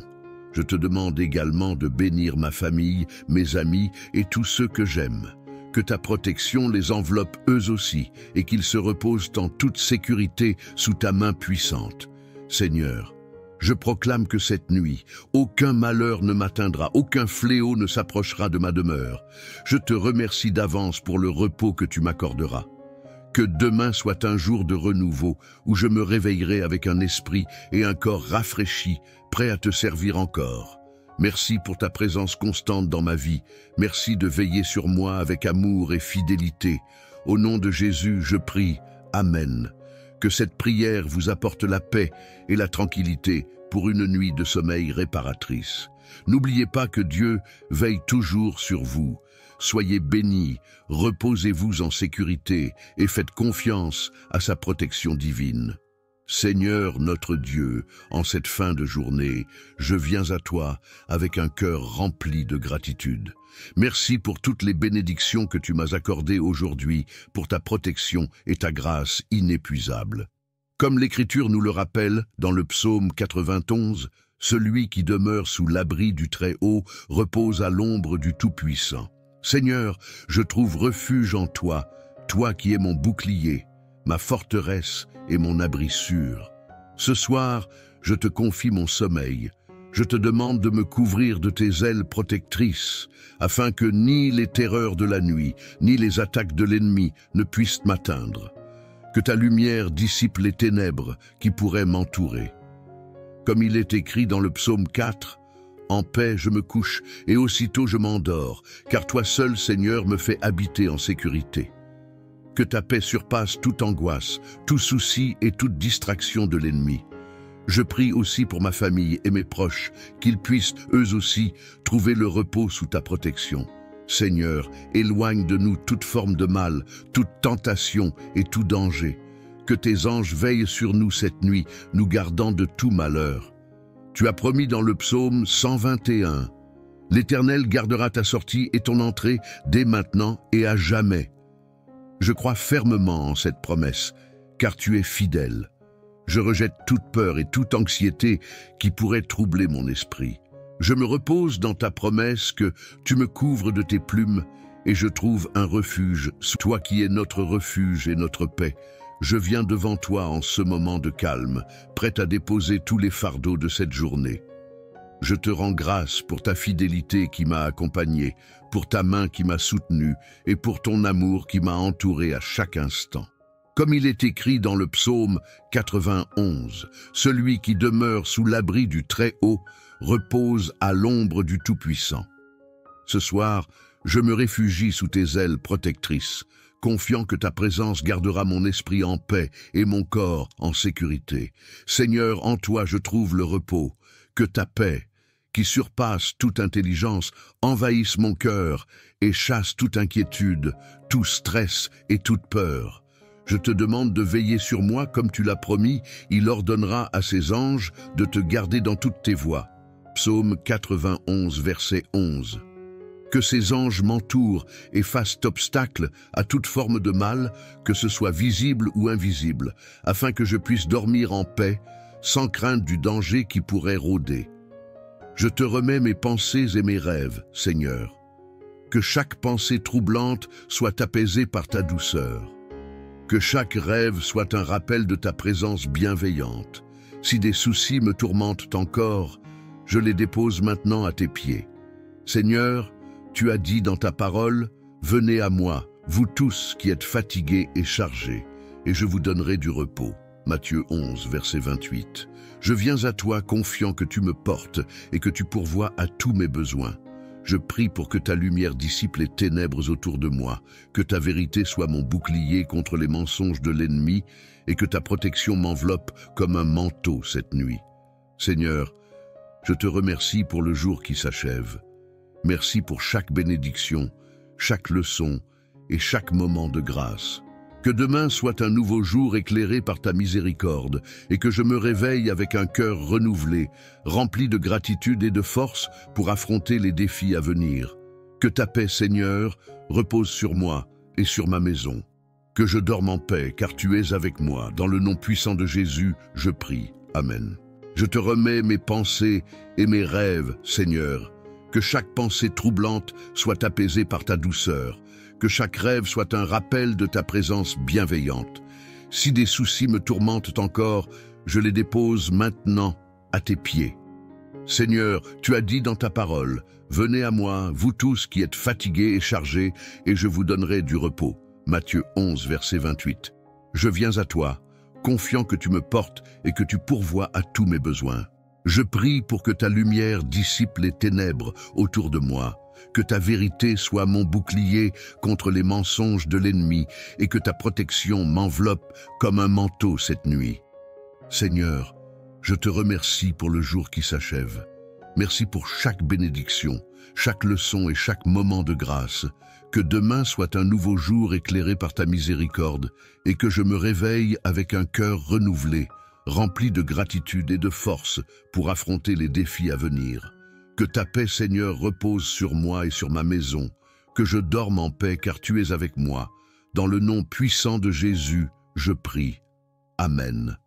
Je te demande également de bénir ma famille, mes amis et tous ceux que j'aime. Que ta protection les enveloppe eux aussi et qu'ils se reposent en toute sécurité sous ta main puissante. Seigneur, je proclame que cette nuit, aucun malheur ne m'atteindra, aucun fléau ne s'approchera de ma demeure. Je te remercie d'avance pour le repos que tu m'accorderas. Que demain soit un jour de renouveau où je me réveillerai avec un esprit et un corps rafraîchis, prêt à te servir encore. Merci pour ta présence constante dans ma vie. Merci de veiller sur moi avec amour et fidélité. Au nom de Jésus, je prie. Amen. Que cette prière vous apporte la paix et la tranquillité pour une nuit de sommeil réparatrice. N'oubliez pas que Dieu veille toujours sur vous. Soyez bénis, reposez-vous en sécurité et faites confiance à sa protection divine. Seigneur notre Dieu, en cette fin de journée, je viens à toi avec un cœur rempli de gratitude. Merci pour toutes les bénédictions que tu m'as accordées aujourd'hui, pour ta protection et ta grâce inépuisable. Comme l'Écriture nous le rappelle dans le psaume 91, celui qui demeure sous l'abri du Très-Haut repose à l'ombre du Tout-Puissant. Seigneur, je trouve refuge en toi, toi qui es mon bouclier, ma forteresse et mon abri sûr. Ce soir, je te confie mon sommeil. Je te demande de me couvrir de tes ailes protectrices, afin que ni les terreurs de la nuit, ni les attaques de l'ennemi ne puissent m'atteindre. Que ta lumière dissipe les ténèbres qui pourraient m'entourer. Comme il est écrit dans le psaume 4, « En paix je me couche et aussitôt je m'endors, car toi seul, Seigneur, me fais habiter en sécurité. » Que ta paix surpasse toute angoisse, tout souci et toute distraction de l'ennemi. Je prie aussi pour ma famille et mes proches, qu'ils puissent, eux aussi, trouver le repos sous ta protection. Seigneur, éloigne de nous toute forme de mal, toute tentation et tout danger. Que tes anges veillent sur nous cette nuit, nous gardant de tout malheur. Tu as promis dans le psaume 121, « L'Éternel gardera ta sortie et ton entrée dès maintenant et à jamais. » Je crois fermement en cette promesse, car tu es fidèle. Je rejette toute peur et toute anxiété qui pourrait troubler mon esprit. Je me repose dans ta promesse que tu me couvres de tes plumes et je trouve un refuge, toi qui es notre refuge et notre paix. Je viens devant toi en ce moment de calme, prêt à déposer tous les fardeaux de cette journée. Je te rends grâce pour ta fidélité qui m'a accompagné, pour ta main qui m'a soutenu et pour ton amour qui m'a entouré à chaque instant. Comme il est écrit dans le psaume 91, « Celui qui demeure sous l'abri du Très-Haut repose à l'ombre du Tout-Puissant. » Ce soir, je me réfugie sous tes ailes protectrices, confiant que ta présence gardera mon esprit en paix et mon corps en sécurité. Seigneur, en toi je trouve le repos. Que ta paix, qui surpasse toute intelligence, envahisse mon cœur et chasse toute inquiétude, tout stress et toute peur. Je te demande de veiller sur moi comme tu l'as promis, il ordonnera à ses anges de te garder dans toutes tes voies. Psaume 91, verset 11. Que ces anges m'entourent et fassent obstacle à toute forme de mal, que ce soit visible ou invisible, afin que je puisse dormir en paix, sans crainte du danger qui pourrait rôder. Je te remets mes pensées et mes rêves, Seigneur. Que chaque pensée troublante soit apaisée par ta douceur. Que chaque rêve soit un rappel de ta présence bienveillante. Si des soucis me tourmentent encore, je les dépose maintenant à tes pieds. Seigneur, tu as dit dans ta parole, « Venez à moi, vous tous qui êtes fatigués et chargés, et je vous donnerai du repos. » Matthieu 11, verset 28. Je viens à toi confiant que tu me portes et que tu pourvois à tous mes besoins. Je prie pour que ta lumière dissipe les ténèbres autour de moi, que ta vérité soit mon bouclier contre les mensonges de l'ennemi et que ta protection m'enveloppe comme un manteau cette nuit. Seigneur, je te remercie pour le jour qui s'achève. Merci pour chaque bénédiction, chaque leçon et chaque moment de grâce. Que demain soit un nouveau jour éclairé par ta miséricorde et que je me réveille avec un cœur renouvelé, rempli de gratitude et de force pour affronter les défis à venir. Que ta paix, Seigneur, repose sur moi et sur ma maison. Que je dorme en paix, car tu es avec moi. Dans le nom puissant de Jésus, je prie. Amen. Je te remets mes pensées et mes rêves, Seigneur. Que chaque pensée troublante soit apaisée par ta douceur. Que chaque rêve soit un rappel de ta présence bienveillante. Si des soucis me tourmentent encore, je les dépose maintenant à tes pieds. Seigneur, tu as dit dans ta parole, « Venez à moi, vous tous qui êtes fatigués et chargés, et je vous donnerai du repos. » Matthieu 11, verset 28. Je viens à toi, confiant que tu me portes et que tu pourvois à tous mes besoins. Je prie pour que ta lumière dissipe les ténèbres autour de moi, que ta vérité soit mon bouclier contre les mensonges de l'ennemi et que ta protection m'enveloppe comme un manteau cette nuit. Seigneur, je te remercie pour le jour qui s'achève. Merci pour chaque bénédiction, chaque leçon et chaque moment de grâce. Que demain soit un nouveau jour éclairé par ta miséricorde et que je me réveille avec un cœur renouvelé, rempli de gratitude et de force pour affronter les défis à venir. Que ta paix, Seigneur, repose sur moi et sur ma maison, que je dorme en paix car tu es avec moi. Dans le nom puissant de Jésus, je prie. Amen.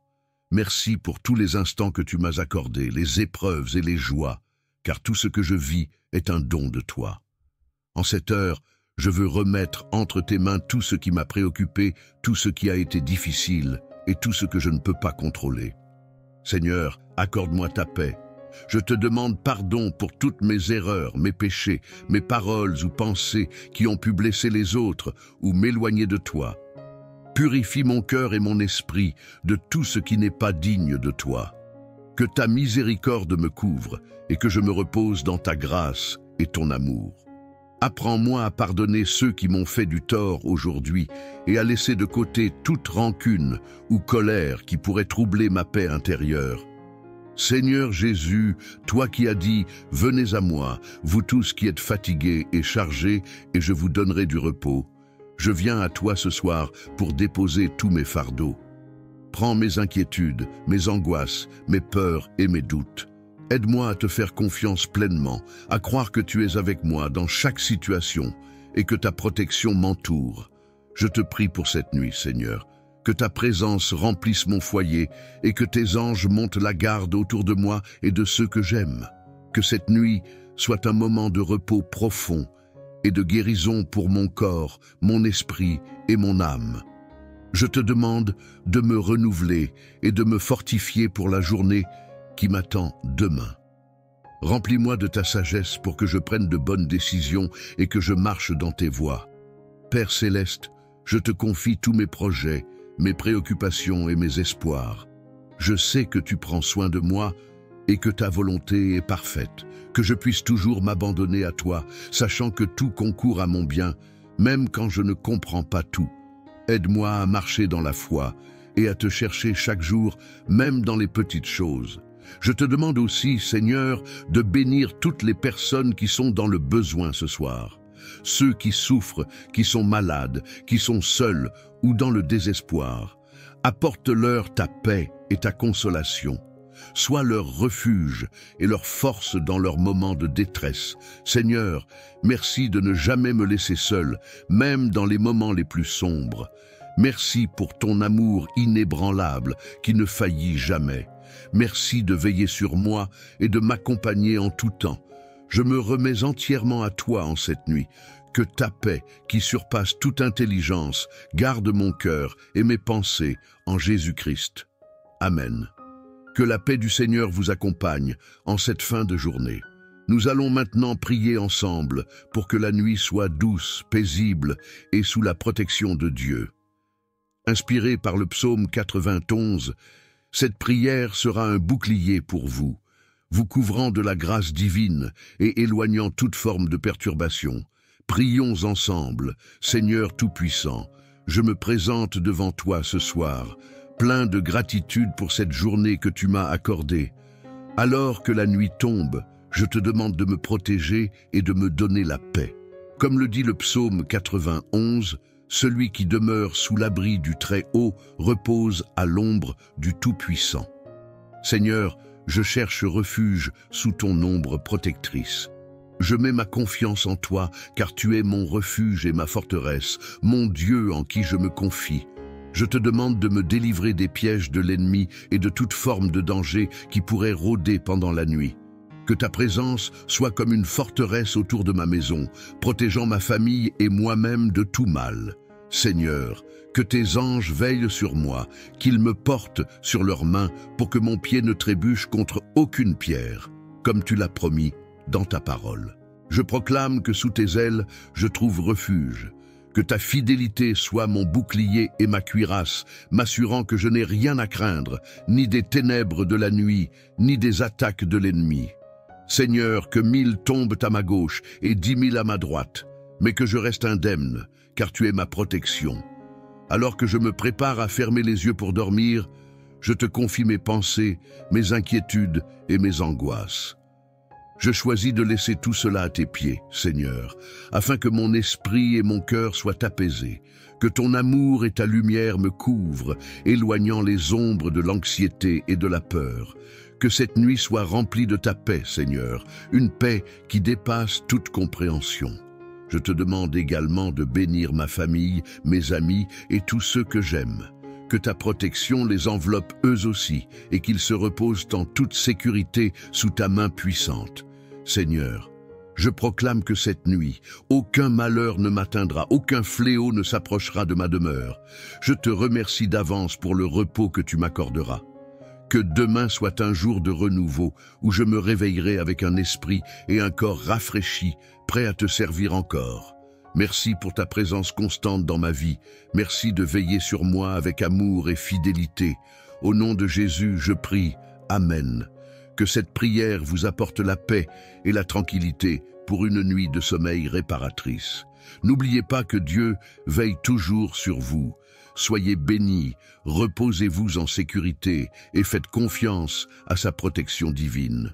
Merci pour tous les instants que tu m'as accordés, les épreuves et les joies, car tout ce que je vis est un don de toi. En cette heure, je veux remettre entre tes mains tout ce qui m'a préoccupé, tout ce qui a été difficile et tout ce que je ne peux pas contrôler. Seigneur, accorde-moi ta paix. Je te demande pardon pour toutes mes erreurs, mes péchés, mes paroles ou pensées qui ont pu blesser les autres ou m'éloigner de toi. Purifie mon cœur et mon esprit de tout ce qui n'est pas digne de toi. Que ta miséricorde me couvre et que je me repose dans ta grâce et ton amour. Apprends-moi à pardonner ceux qui m'ont fait du tort aujourd'hui et à laisser de côté toute rancune ou colère qui pourrait troubler ma paix intérieure. Seigneur Jésus, toi qui as dit « Venez à moi, vous tous qui êtes fatigués et chargés, et je vous donnerai du repos », je viens à toi ce soir pour déposer tous mes fardeaux. Prends mes inquiétudes, mes angoisses, mes peurs et mes doutes. Aide-moi à te faire confiance pleinement, à croire que tu es avec moi dans chaque situation et que ta protection m'entoure. Je te prie pour cette nuit, Seigneur, que ta présence remplisse mon foyer et que tes anges montent la garde autour de moi et de ceux que j'aime. Que cette nuit soit un moment de repos profond et de guérison pour mon corps, mon esprit et mon âme. Je te demande de me renouveler et de me fortifier pour la journée qui m'attend demain. Remplis-moi de ta sagesse pour que je prenne de bonnes décisions et que je marche dans tes voies. Père céleste, je te confie tous mes projets, mes préoccupations et mes espoirs. Je sais que tu prends soin de moi et que ta volonté est parfaite, que je puisse toujours m'abandonner à toi, sachant que tout concourt à mon bien, même quand je ne comprends pas tout. Aide-moi à marcher dans la foi et à te chercher chaque jour, même dans les petites choses. Je te demande aussi, Seigneur, de bénir toutes les personnes qui sont dans le besoin ce soir. Ceux qui souffrent, qui sont malades, qui sont seuls ou dans le désespoir. Apporte-leur ta paix et ta consolation. Sois leur refuge et leur force dans leurs moments de détresse. Seigneur, merci de ne jamais me laisser seul, même dans les moments les plus sombres. Merci pour ton amour inébranlable qui ne faillit jamais. Merci de veiller sur moi et de m'accompagner en tout temps. Je me remets entièrement à toi en cette nuit. Que ta paix, qui surpasse toute intelligence, garde mon cœur et mes pensées en Jésus-Christ. Amen. Que la paix du Seigneur vous accompagne en cette fin de journée. Nous allons maintenant prier ensemble pour que la nuit soit douce, paisible et sous la protection de Dieu. Inspiré par le psaume 91, cette prière sera un bouclier pour vous, vous couvrant de la grâce divine et éloignant toute forme de perturbation. Prions ensemble, Seigneur Tout-Puissant, je me présente devant toi ce soir, plein de gratitude pour cette journée que tu m'as accordée. Alors que la nuit tombe, je te demande de me protéger et de me donner la paix. Comme le dit le psaume 91, celui qui demeure sous l'abri du Très-Haut repose à l'ombre du Tout-Puissant. Seigneur, je cherche refuge sous ton ombre protectrice. Je mets ma confiance en toi, car tu es mon refuge et ma forteresse, mon Dieu en qui je me confie. Je te demande de me délivrer des pièges de l'ennemi et de toute forme de danger qui pourrait rôder pendant la nuit. Que ta présence soit comme une forteresse autour de ma maison, protégeant ma famille et moi-même de tout mal. Seigneur, que tes anges veillent sur moi, qu'ils me portent sur leurs mains pour que mon pied ne trébuche contre aucune pierre, comme tu l'as promis dans ta parole. Je proclame que sous tes ailes, je trouve refuge. Que ta fidélité soit mon bouclier et ma cuirasse, m'assurant que je n'ai rien à craindre, ni des ténèbres de la nuit, ni des attaques de l'ennemi. Seigneur, que 1000 tombent à ma gauche et 10 000 à ma droite, mais que je reste indemne, car tu es ma protection. Alors que je me prépare à fermer les yeux pour dormir, je te confie mes pensées, mes inquiétudes et mes angoisses. Je choisis de laisser tout cela à tes pieds, Seigneur, afin que mon esprit et mon cœur soient apaisés, que ton amour et ta lumière me couvrent, éloignant les ombres de l'anxiété et de la peur. Que cette nuit soit remplie de ta paix, Seigneur, une paix qui dépasse toute compréhension. Je te demande également de bénir ma famille, mes amis et tous ceux que j'aime. Que ta protection les enveloppe eux aussi et qu'ils se reposent en toute sécurité sous ta main puissante. Seigneur, je proclame que cette nuit, aucun malheur ne m'atteindra, aucun fléau ne s'approchera de ma demeure. Je te remercie d'avance pour le repos que tu m'accorderas. Que demain soit un jour de renouveau où je me réveillerai avec un esprit et un corps rafraîchis, prêt à te servir encore. Merci pour ta présence constante dans ma vie. Merci de veiller sur moi avec amour et fidélité. Au nom de Jésus, je prie. Amen. Que cette prière vous apporte la paix et la tranquillité pour une nuit de sommeil réparatrice. N'oubliez pas que Dieu veille toujours sur vous. Soyez bénis, reposez-vous en sécurité et faites confiance à sa protection divine.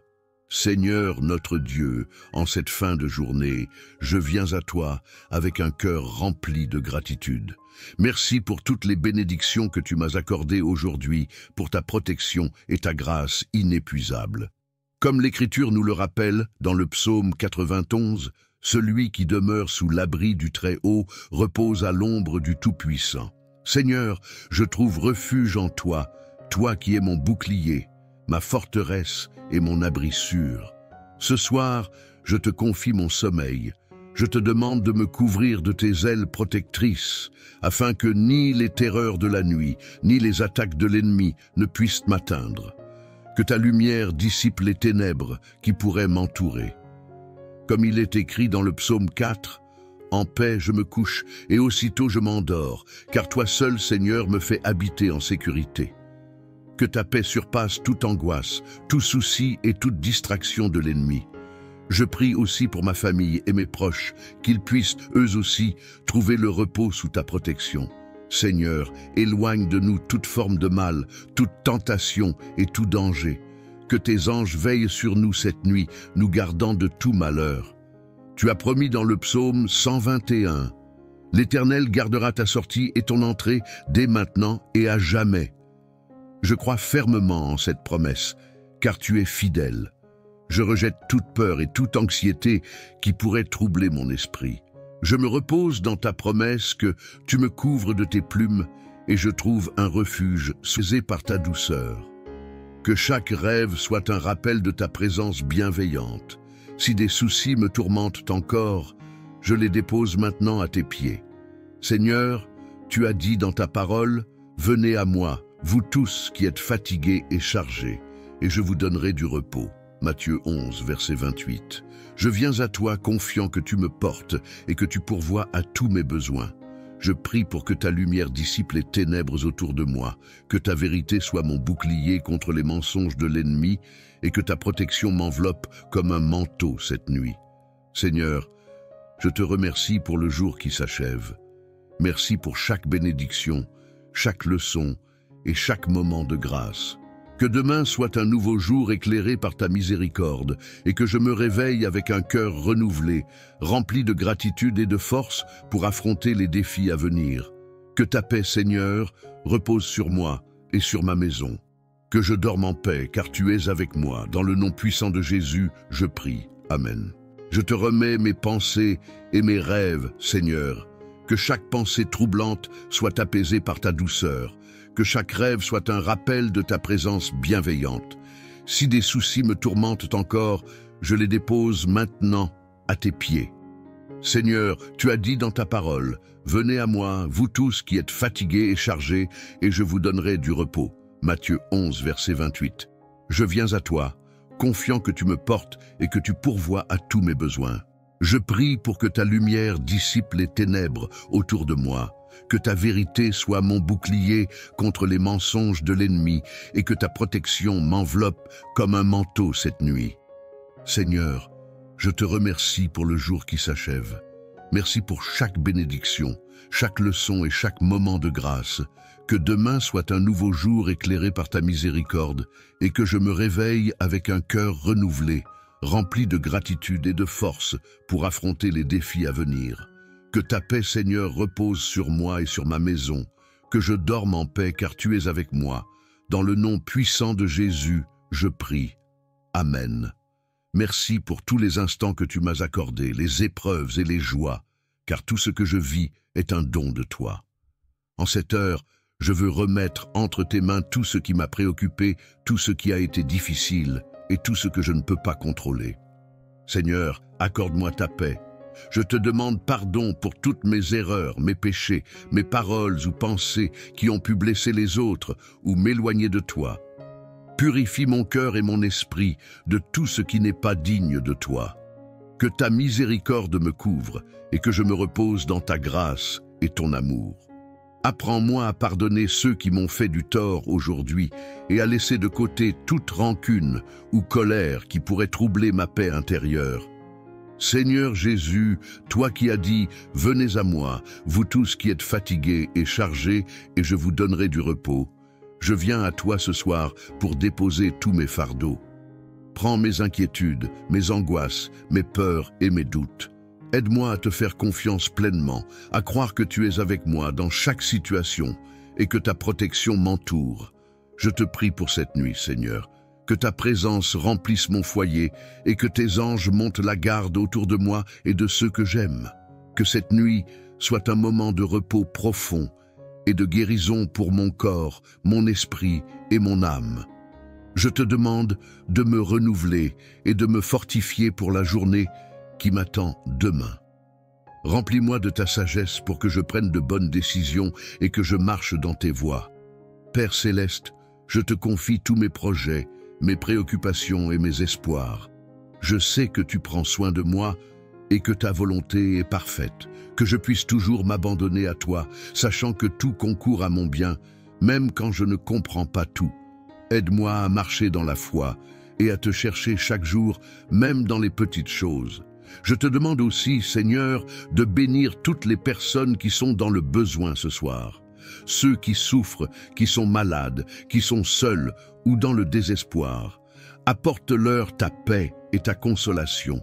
Seigneur notre Dieu, en cette fin de journée, je viens à toi avec un cœur rempli de gratitude. Merci pour toutes les bénédictions que tu m'as accordées aujourd'hui, pour ta protection et ta grâce inépuisable. Comme l'Écriture nous le rappelle dans le psaume 91, celui qui demeure sous l'abri du Très-Haut repose à l'ombre du Tout-Puissant. Seigneur, je trouve refuge en toi, toi qui es mon bouclier, ma forteresse et mon abri sûr. Ce soir, je te confie mon sommeil. Je te demande de me couvrir de tes ailes protectrices, afin que ni les terreurs de la nuit, ni les attaques de l'ennemi ne puissent m'atteindre. Que ta lumière dissipe les ténèbres qui pourraient m'entourer. Comme il est écrit dans le psaume 4, « En paix je me couche et aussitôt je m'endors, car toi seul, Seigneur, me fais habiter en sécurité. » Que ta paix surpasse toute angoisse, tout souci et toute distraction de l'ennemi. Je prie aussi pour ma famille et mes proches, qu'ils puissent, eux aussi, trouver le repos sous ta protection. Seigneur, éloigne de nous toute forme de mal, toute tentation et tout danger. Que tes anges veillent sur nous cette nuit, nous gardant de tout malheur. Tu as promis dans le psaume 121, « L'Éternel gardera ta sortie et ton entrée dès maintenant et à jamais. » Je crois fermement en cette promesse, car tu es fidèle. Je rejette toute peur et toute anxiété qui pourrait troubler mon esprit. Je me repose dans ta promesse que tu me couvres de tes plumes et je trouve un refuge sousé par ta douceur. Que chaque rêve soit un rappel de ta présence bienveillante. Si des soucis me tourmentent encore, je les dépose maintenant à tes pieds. Seigneur, tu as dit dans ta parole, « Venez à moi, vous tous qui êtes fatigués et chargés, et je vous donnerai du repos. » Matthieu 11, verset 28. Je viens à toi confiant que tu me portes et que tu pourvois à tous mes besoins. Je prie pour que ta lumière dissipe les ténèbres autour de moi, que ta vérité soit mon bouclier contre les mensonges de l'ennemi et que ta protection m'enveloppe comme un manteau cette nuit. Seigneur, je te remercie pour le jour qui s'achève. Merci pour chaque bénédiction, chaque leçon et chaque moment de grâce. Que demain soit un nouveau jour éclairé par ta miséricorde, et que je me réveille avec un cœur renouvelé, rempli de gratitude et de force pour affronter les défis à venir. Que ta paix, Seigneur, repose sur moi et sur ma maison. Que je dorme en paix, car tu es avec moi. Dans le nom puissant de Jésus, je prie. Amen. Je te remets mes pensées et mes rêves, Seigneur. Que chaque pensée troublante soit apaisée par ta douceur. Que chaque rêve soit un rappel de ta présence bienveillante. Si des soucis me tourmentent encore, je les dépose maintenant à tes pieds. Seigneur, tu as dit dans ta parole, « Venez à moi, vous tous qui êtes fatigués et chargés, et je vous donnerai du repos. » Matthieu 11, verset 28. Je viens à toi, confiant que tu me portes et que tu pourvois à tous mes besoins. Je prie pour que ta lumière dissipe les ténèbres autour de moi, que ta vérité soit mon bouclier contre les mensonges de l'ennemi et que ta protection m'enveloppe comme un manteau cette nuit. Seigneur, je te remercie pour le jour qui s'achève. Merci pour chaque bénédiction, chaque leçon et chaque moment de grâce. Que demain soit un nouveau jour éclairé par ta miséricorde et que je me réveille avec un cœur renouvelé, rempli de gratitude et de force pour affronter les défis à venir. Que ta paix, Seigneur, repose sur moi et sur ma maison, que je dorme en paix car tu es avec moi. Dans le nom puissant de Jésus, je prie. Amen. Merci pour tous les instants que tu m'as accordés, les épreuves et les joies, car tout ce que je vis est un don de toi. En cette heure, je veux remettre entre tes mains tout ce qui m'a préoccupé, tout ce qui a été difficile et tout ce que je ne peux pas contrôler. Seigneur, accorde-moi ta paix. Je te demande pardon pour toutes mes erreurs, mes péchés, mes paroles ou pensées qui ont pu blesser les autres ou m'éloigner de toi. Purifie mon cœur et mon esprit de tout ce qui n'est pas digne de toi. Que ta miséricorde me couvre et que je me repose dans ta grâce et ton amour. Apprends-moi à pardonner ceux qui m'ont fait du tort aujourd'hui et à laisser de côté toute rancune ou colère qui pourrait troubler ma paix intérieure. Seigneur Jésus, toi qui as dit « Venez à moi, vous tous qui êtes fatigués et chargés, et je vous donnerai du repos », je viens à toi ce soir pour déposer tous mes fardeaux. Prends mes inquiétudes, mes angoisses, mes peurs et mes doutes. Aide-moi à te faire confiance pleinement, à croire que tu es avec moi dans chaque situation et que ta protection m'entoure. Je te prie pour cette nuit, Seigneur, que ta présence remplisse mon foyer et que tes anges montent la garde autour de moi et de ceux que j'aime. Que cette nuit soit un moment de repos profond et de guérison pour mon corps, mon esprit et mon âme. Je te demande de me renouveler et de me fortifier pour la journée qui m'attend demain. Remplis-moi de ta sagesse pour que je prenne de bonnes décisions et que je marche dans tes voies. Père céleste, je te confie tous mes projets, mes préoccupations et mes espoirs. Je sais que tu prends soin de moi et que ta volonté est parfaite, que je puisse toujours m'abandonner à toi, sachant que tout concourt à mon bien, même quand je ne comprends pas tout. Aide-moi à marcher dans la foi et à te chercher chaque jour, même dans les petites choses. Je te demande aussi, Seigneur, de bénir toutes les personnes qui sont dans le besoin ce soir. Ceux qui souffrent, qui sont malades, qui sont seuls ou dans le désespoir. Apporte-leur ta paix et ta consolation.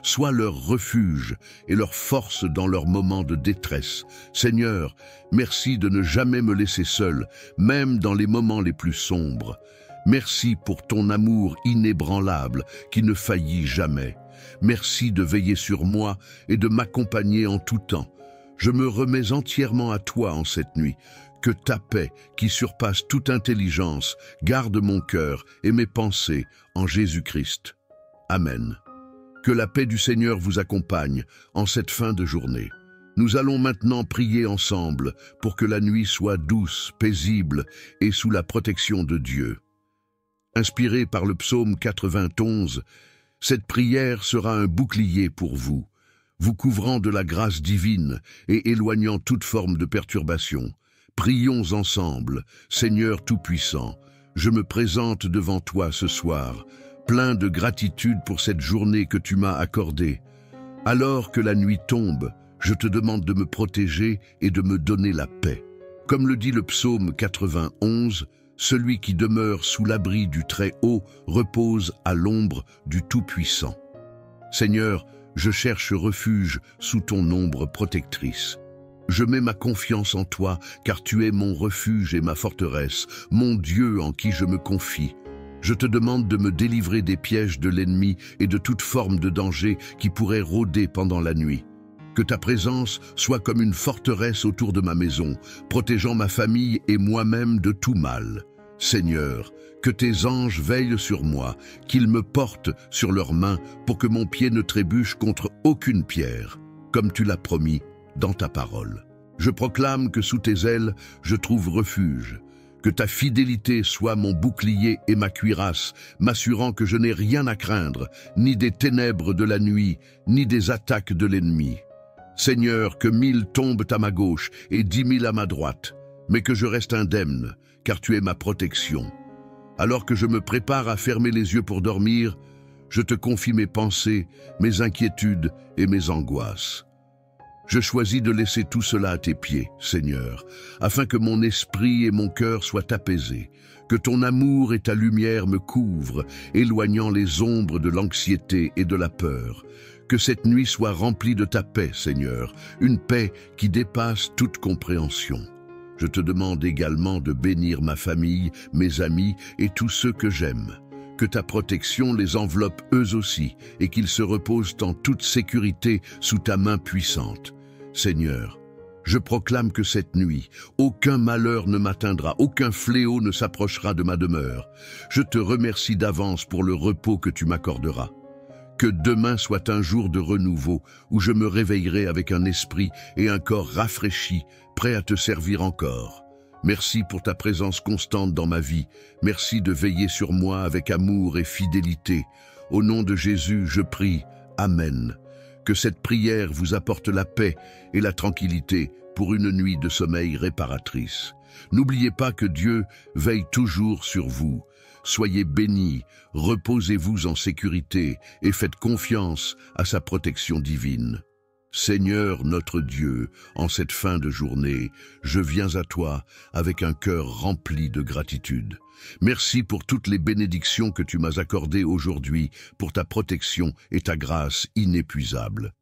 Sois leur refuge et leur force dans leurs moments de détresse. Seigneur, merci de ne jamais me laisser seul, même dans les moments les plus sombres. Merci pour ton amour inébranlable qui ne faillit jamais. Merci de veiller sur moi et de m'accompagner en tout temps. Je me remets entièrement à toi en cette nuit. Que ta paix, qui surpasse toute intelligence, garde mon cœur et mes pensées en Jésus-Christ. Amen. Que la paix du Seigneur vous accompagne en cette fin de journée. Nous allons maintenant prier ensemble pour que la nuit soit douce, paisible et sous la protection de Dieu. Inspiré par le psaume 91, cette prière sera un bouclier pour vous, vous couvrant de la grâce divine et éloignant toute forme de perturbation. Prions ensemble, Seigneur Tout-Puissant, je me présente devant toi ce soir, plein de gratitude pour cette journée que tu m'as accordée. Alors que la nuit tombe, je te demande de me protéger et de me donner la paix. Comme le dit le psaume 91, Celui qui demeure sous l'abri du Très-Haut repose à l'ombre du Tout-Puissant. Seigneur, je cherche refuge sous ton ombre protectrice. Je mets ma confiance en toi, car tu es mon refuge et ma forteresse, mon Dieu en qui je me confie. Je te demande de me délivrer des pièges de l'ennemi et de toute forme de danger qui pourrait rôder pendant la nuit. Que ta présence soit comme une forteresse autour de ma maison, protégeant ma famille et moi-même de tout mal. Seigneur, que tes anges veillent sur moi, qu'ils me portent sur leurs mains pour que mon pied ne trébuche contre aucune pierre, comme tu l'as promis dans ta parole. Je proclame que sous tes ailes, je trouve refuge. Que ta fidélité soit mon bouclier et ma cuirasse, m'assurant que je n'ai rien à craindre, ni des ténèbres de la nuit, ni des attaques de l'ennemi. Seigneur, que 1000 tombent à ma gauche et 10 000 à ma droite, mais que je reste indemne, car tu es ma protection. Alors que je me prépare à fermer les yeux pour dormir, je te confie mes pensées, mes inquiétudes et mes angoisses. Je choisis de laisser tout cela à tes pieds, Seigneur, afin que mon esprit et mon cœur soient apaisés, que ton amour et ta lumière me couvrent, éloignant les ombres de l'anxiété et de la peur. Que cette nuit soit remplie de ta paix, Seigneur, une paix qui dépasse toute compréhension. Je te demande également de bénir ma famille, mes amis et tous ceux que j'aime. Que ta protection les enveloppe eux aussi et qu'ils se reposent en toute sécurité sous ta main puissante. Seigneur, je proclame que cette nuit, aucun malheur ne m'atteindra, aucun fléau ne s'approchera de ma demeure. Je te remercie d'avance pour le repos que tu m'accorderas. Que demain soit un jour de renouveau où je me réveillerai avec un esprit et un corps rafraîchis, prêt à te servir encore. Merci pour ta présence constante dans ma vie. Merci de veiller sur moi avec amour et fidélité. Au nom de Jésus, je prie. Amen. Que cette prière vous apporte la paix et la tranquillité pour une nuit de sommeil réparatrice. N'oubliez pas que Dieu veille toujours sur vous. Soyez bénis, reposez-vous en sécurité et faites confiance à sa protection divine. Seigneur notre Dieu, en cette fin de journée, je viens à toi avec un cœur rempli de gratitude. Merci pour toutes les bénédictions que tu m'as accordées aujourd'hui, pour ta protection et ta grâce inépuisable.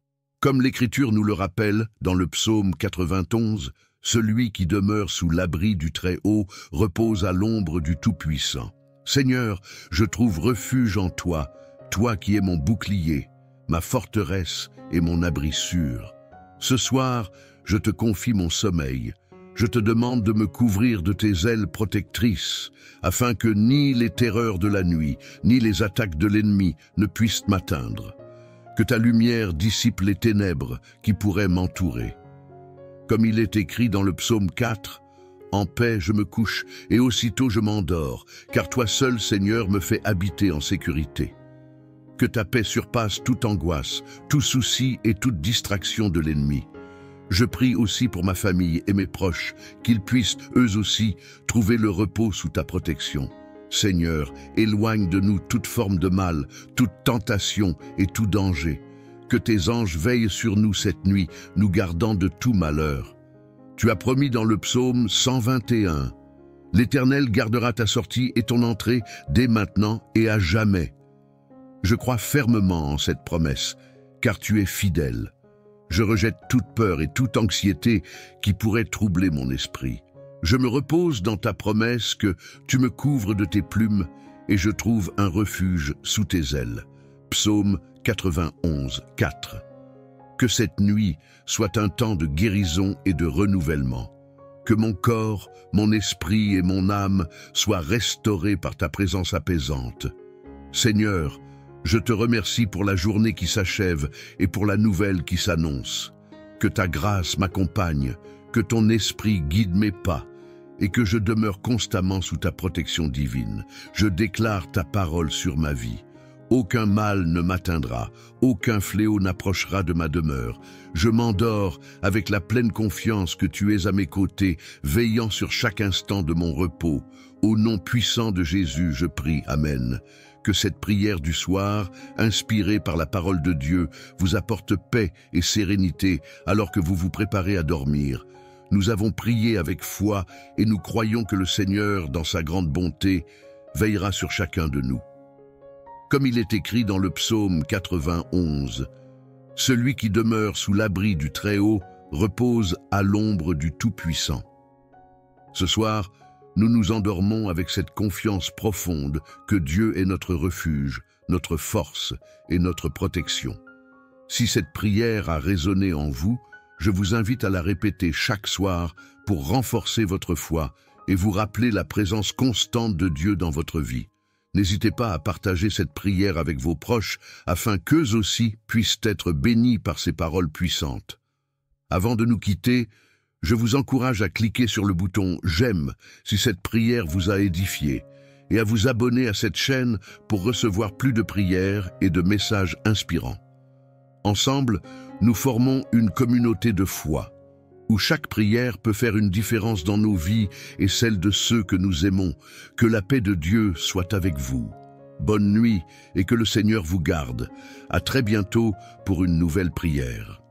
Comme l'Écriture nous le rappelle dans le psaume 91, celui qui demeure sous l'abri du Très-Haut repose à l'ombre du Tout-Puissant. Seigneur, je trouve refuge en toi, toi qui es mon bouclier, ma forteresse et mon abri sûr. Ce soir, je te confie mon sommeil. Je te demande de me couvrir de tes ailes protectrices, afin que ni les terreurs de la nuit, ni les attaques de l'ennemi ne puissent m'atteindre. Que ta lumière dissipe les ténèbres qui pourraient m'entourer. Comme il est écrit dans le psaume 4, « En paix je me couche et aussitôt je m'endors, car toi seul, Seigneur, me fais habiter en sécurité. » Que ta paix surpasse toute angoisse, tout souci et toute distraction de l'ennemi. Je prie aussi pour ma famille et mes proches, qu'ils puissent, eux aussi, trouver le repos sous ta protection. Seigneur, éloigne de nous toute forme de mal, toute tentation et tout danger. Que tes anges veillent sur nous cette nuit, nous gardant de tout malheur. Tu as promis dans le psaume 121, « L'Éternel gardera ta sortie et ton entrée dès maintenant et à jamais. » Je crois fermement en cette promesse, car tu es fidèle. Je rejette toute peur et toute anxiété qui pourrait troubler mon esprit. Je me repose dans ta promesse que tu me couvres de tes plumes et je trouve un refuge sous tes ailes. Psaume 91, 4. Que cette nuit soit un temps de guérison et de renouvellement. Que mon corps, mon esprit et mon âme soient restaurés par ta présence apaisante. Seigneur, je te remercie pour la journée qui s'achève et pour la nouvelle qui s'annonce. Que ta grâce m'accompagne, que ton esprit guide mes pas et que je demeure constamment sous ta protection divine. Je déclare ta parole sur ma vie. Aucun mal ne m'atteindra, aucun fléau n'approchera de ma demeure. Je m'endors avec la pleine confiance que tu es à mes côtés, veillant sur chaque instant de mon repos. Au nom puissant de Jésus, je prie. Amen. Que cette prière du soir, inspirée par la parole de Dieu, vous apporte paix et sérénité alors que vous vous préparez à dormir. Nous avons prié avec foi et nous croyons que le Seigneur, dans sa grande bonté, veillera sur chacun de nous. Comme il est écrit dans le psaume 91, « Celui qui demeure sous l'abri du Très-Haut repose à l'ombre du Tout-Puissant. » Ce soir, nous nous endormons avec cette confiance profonde que Dieu est notre refuge, notre force et notre protection. Si cette prière a résonné en vous, je vous invite à la répéter chaque soir pour renforcer votre foi et vous rappeler la présence constante de Dieu dans votre vie. N'hésitez pas à partager cette prière avec vos proches afin qu'eux aussi puissent être bénis par ces paroles puissantes. Avant de nous quitter, je vous encourage à cliquer sur le bouton « J'aime » si cette prière vous a édifié et à vous abonner à cette chaîne pour recevoir plus de prières et de messages inspirants. Ensemble, nous formons une communauté de foi, où chaque prière peut faire une différence dans nos vies et celle de ceux que nous aimons. Que la paix de Dieu soit avec vous. Bonne nuit et que le Seigneur vous garde. À très bientôt pour une nouvelle prière.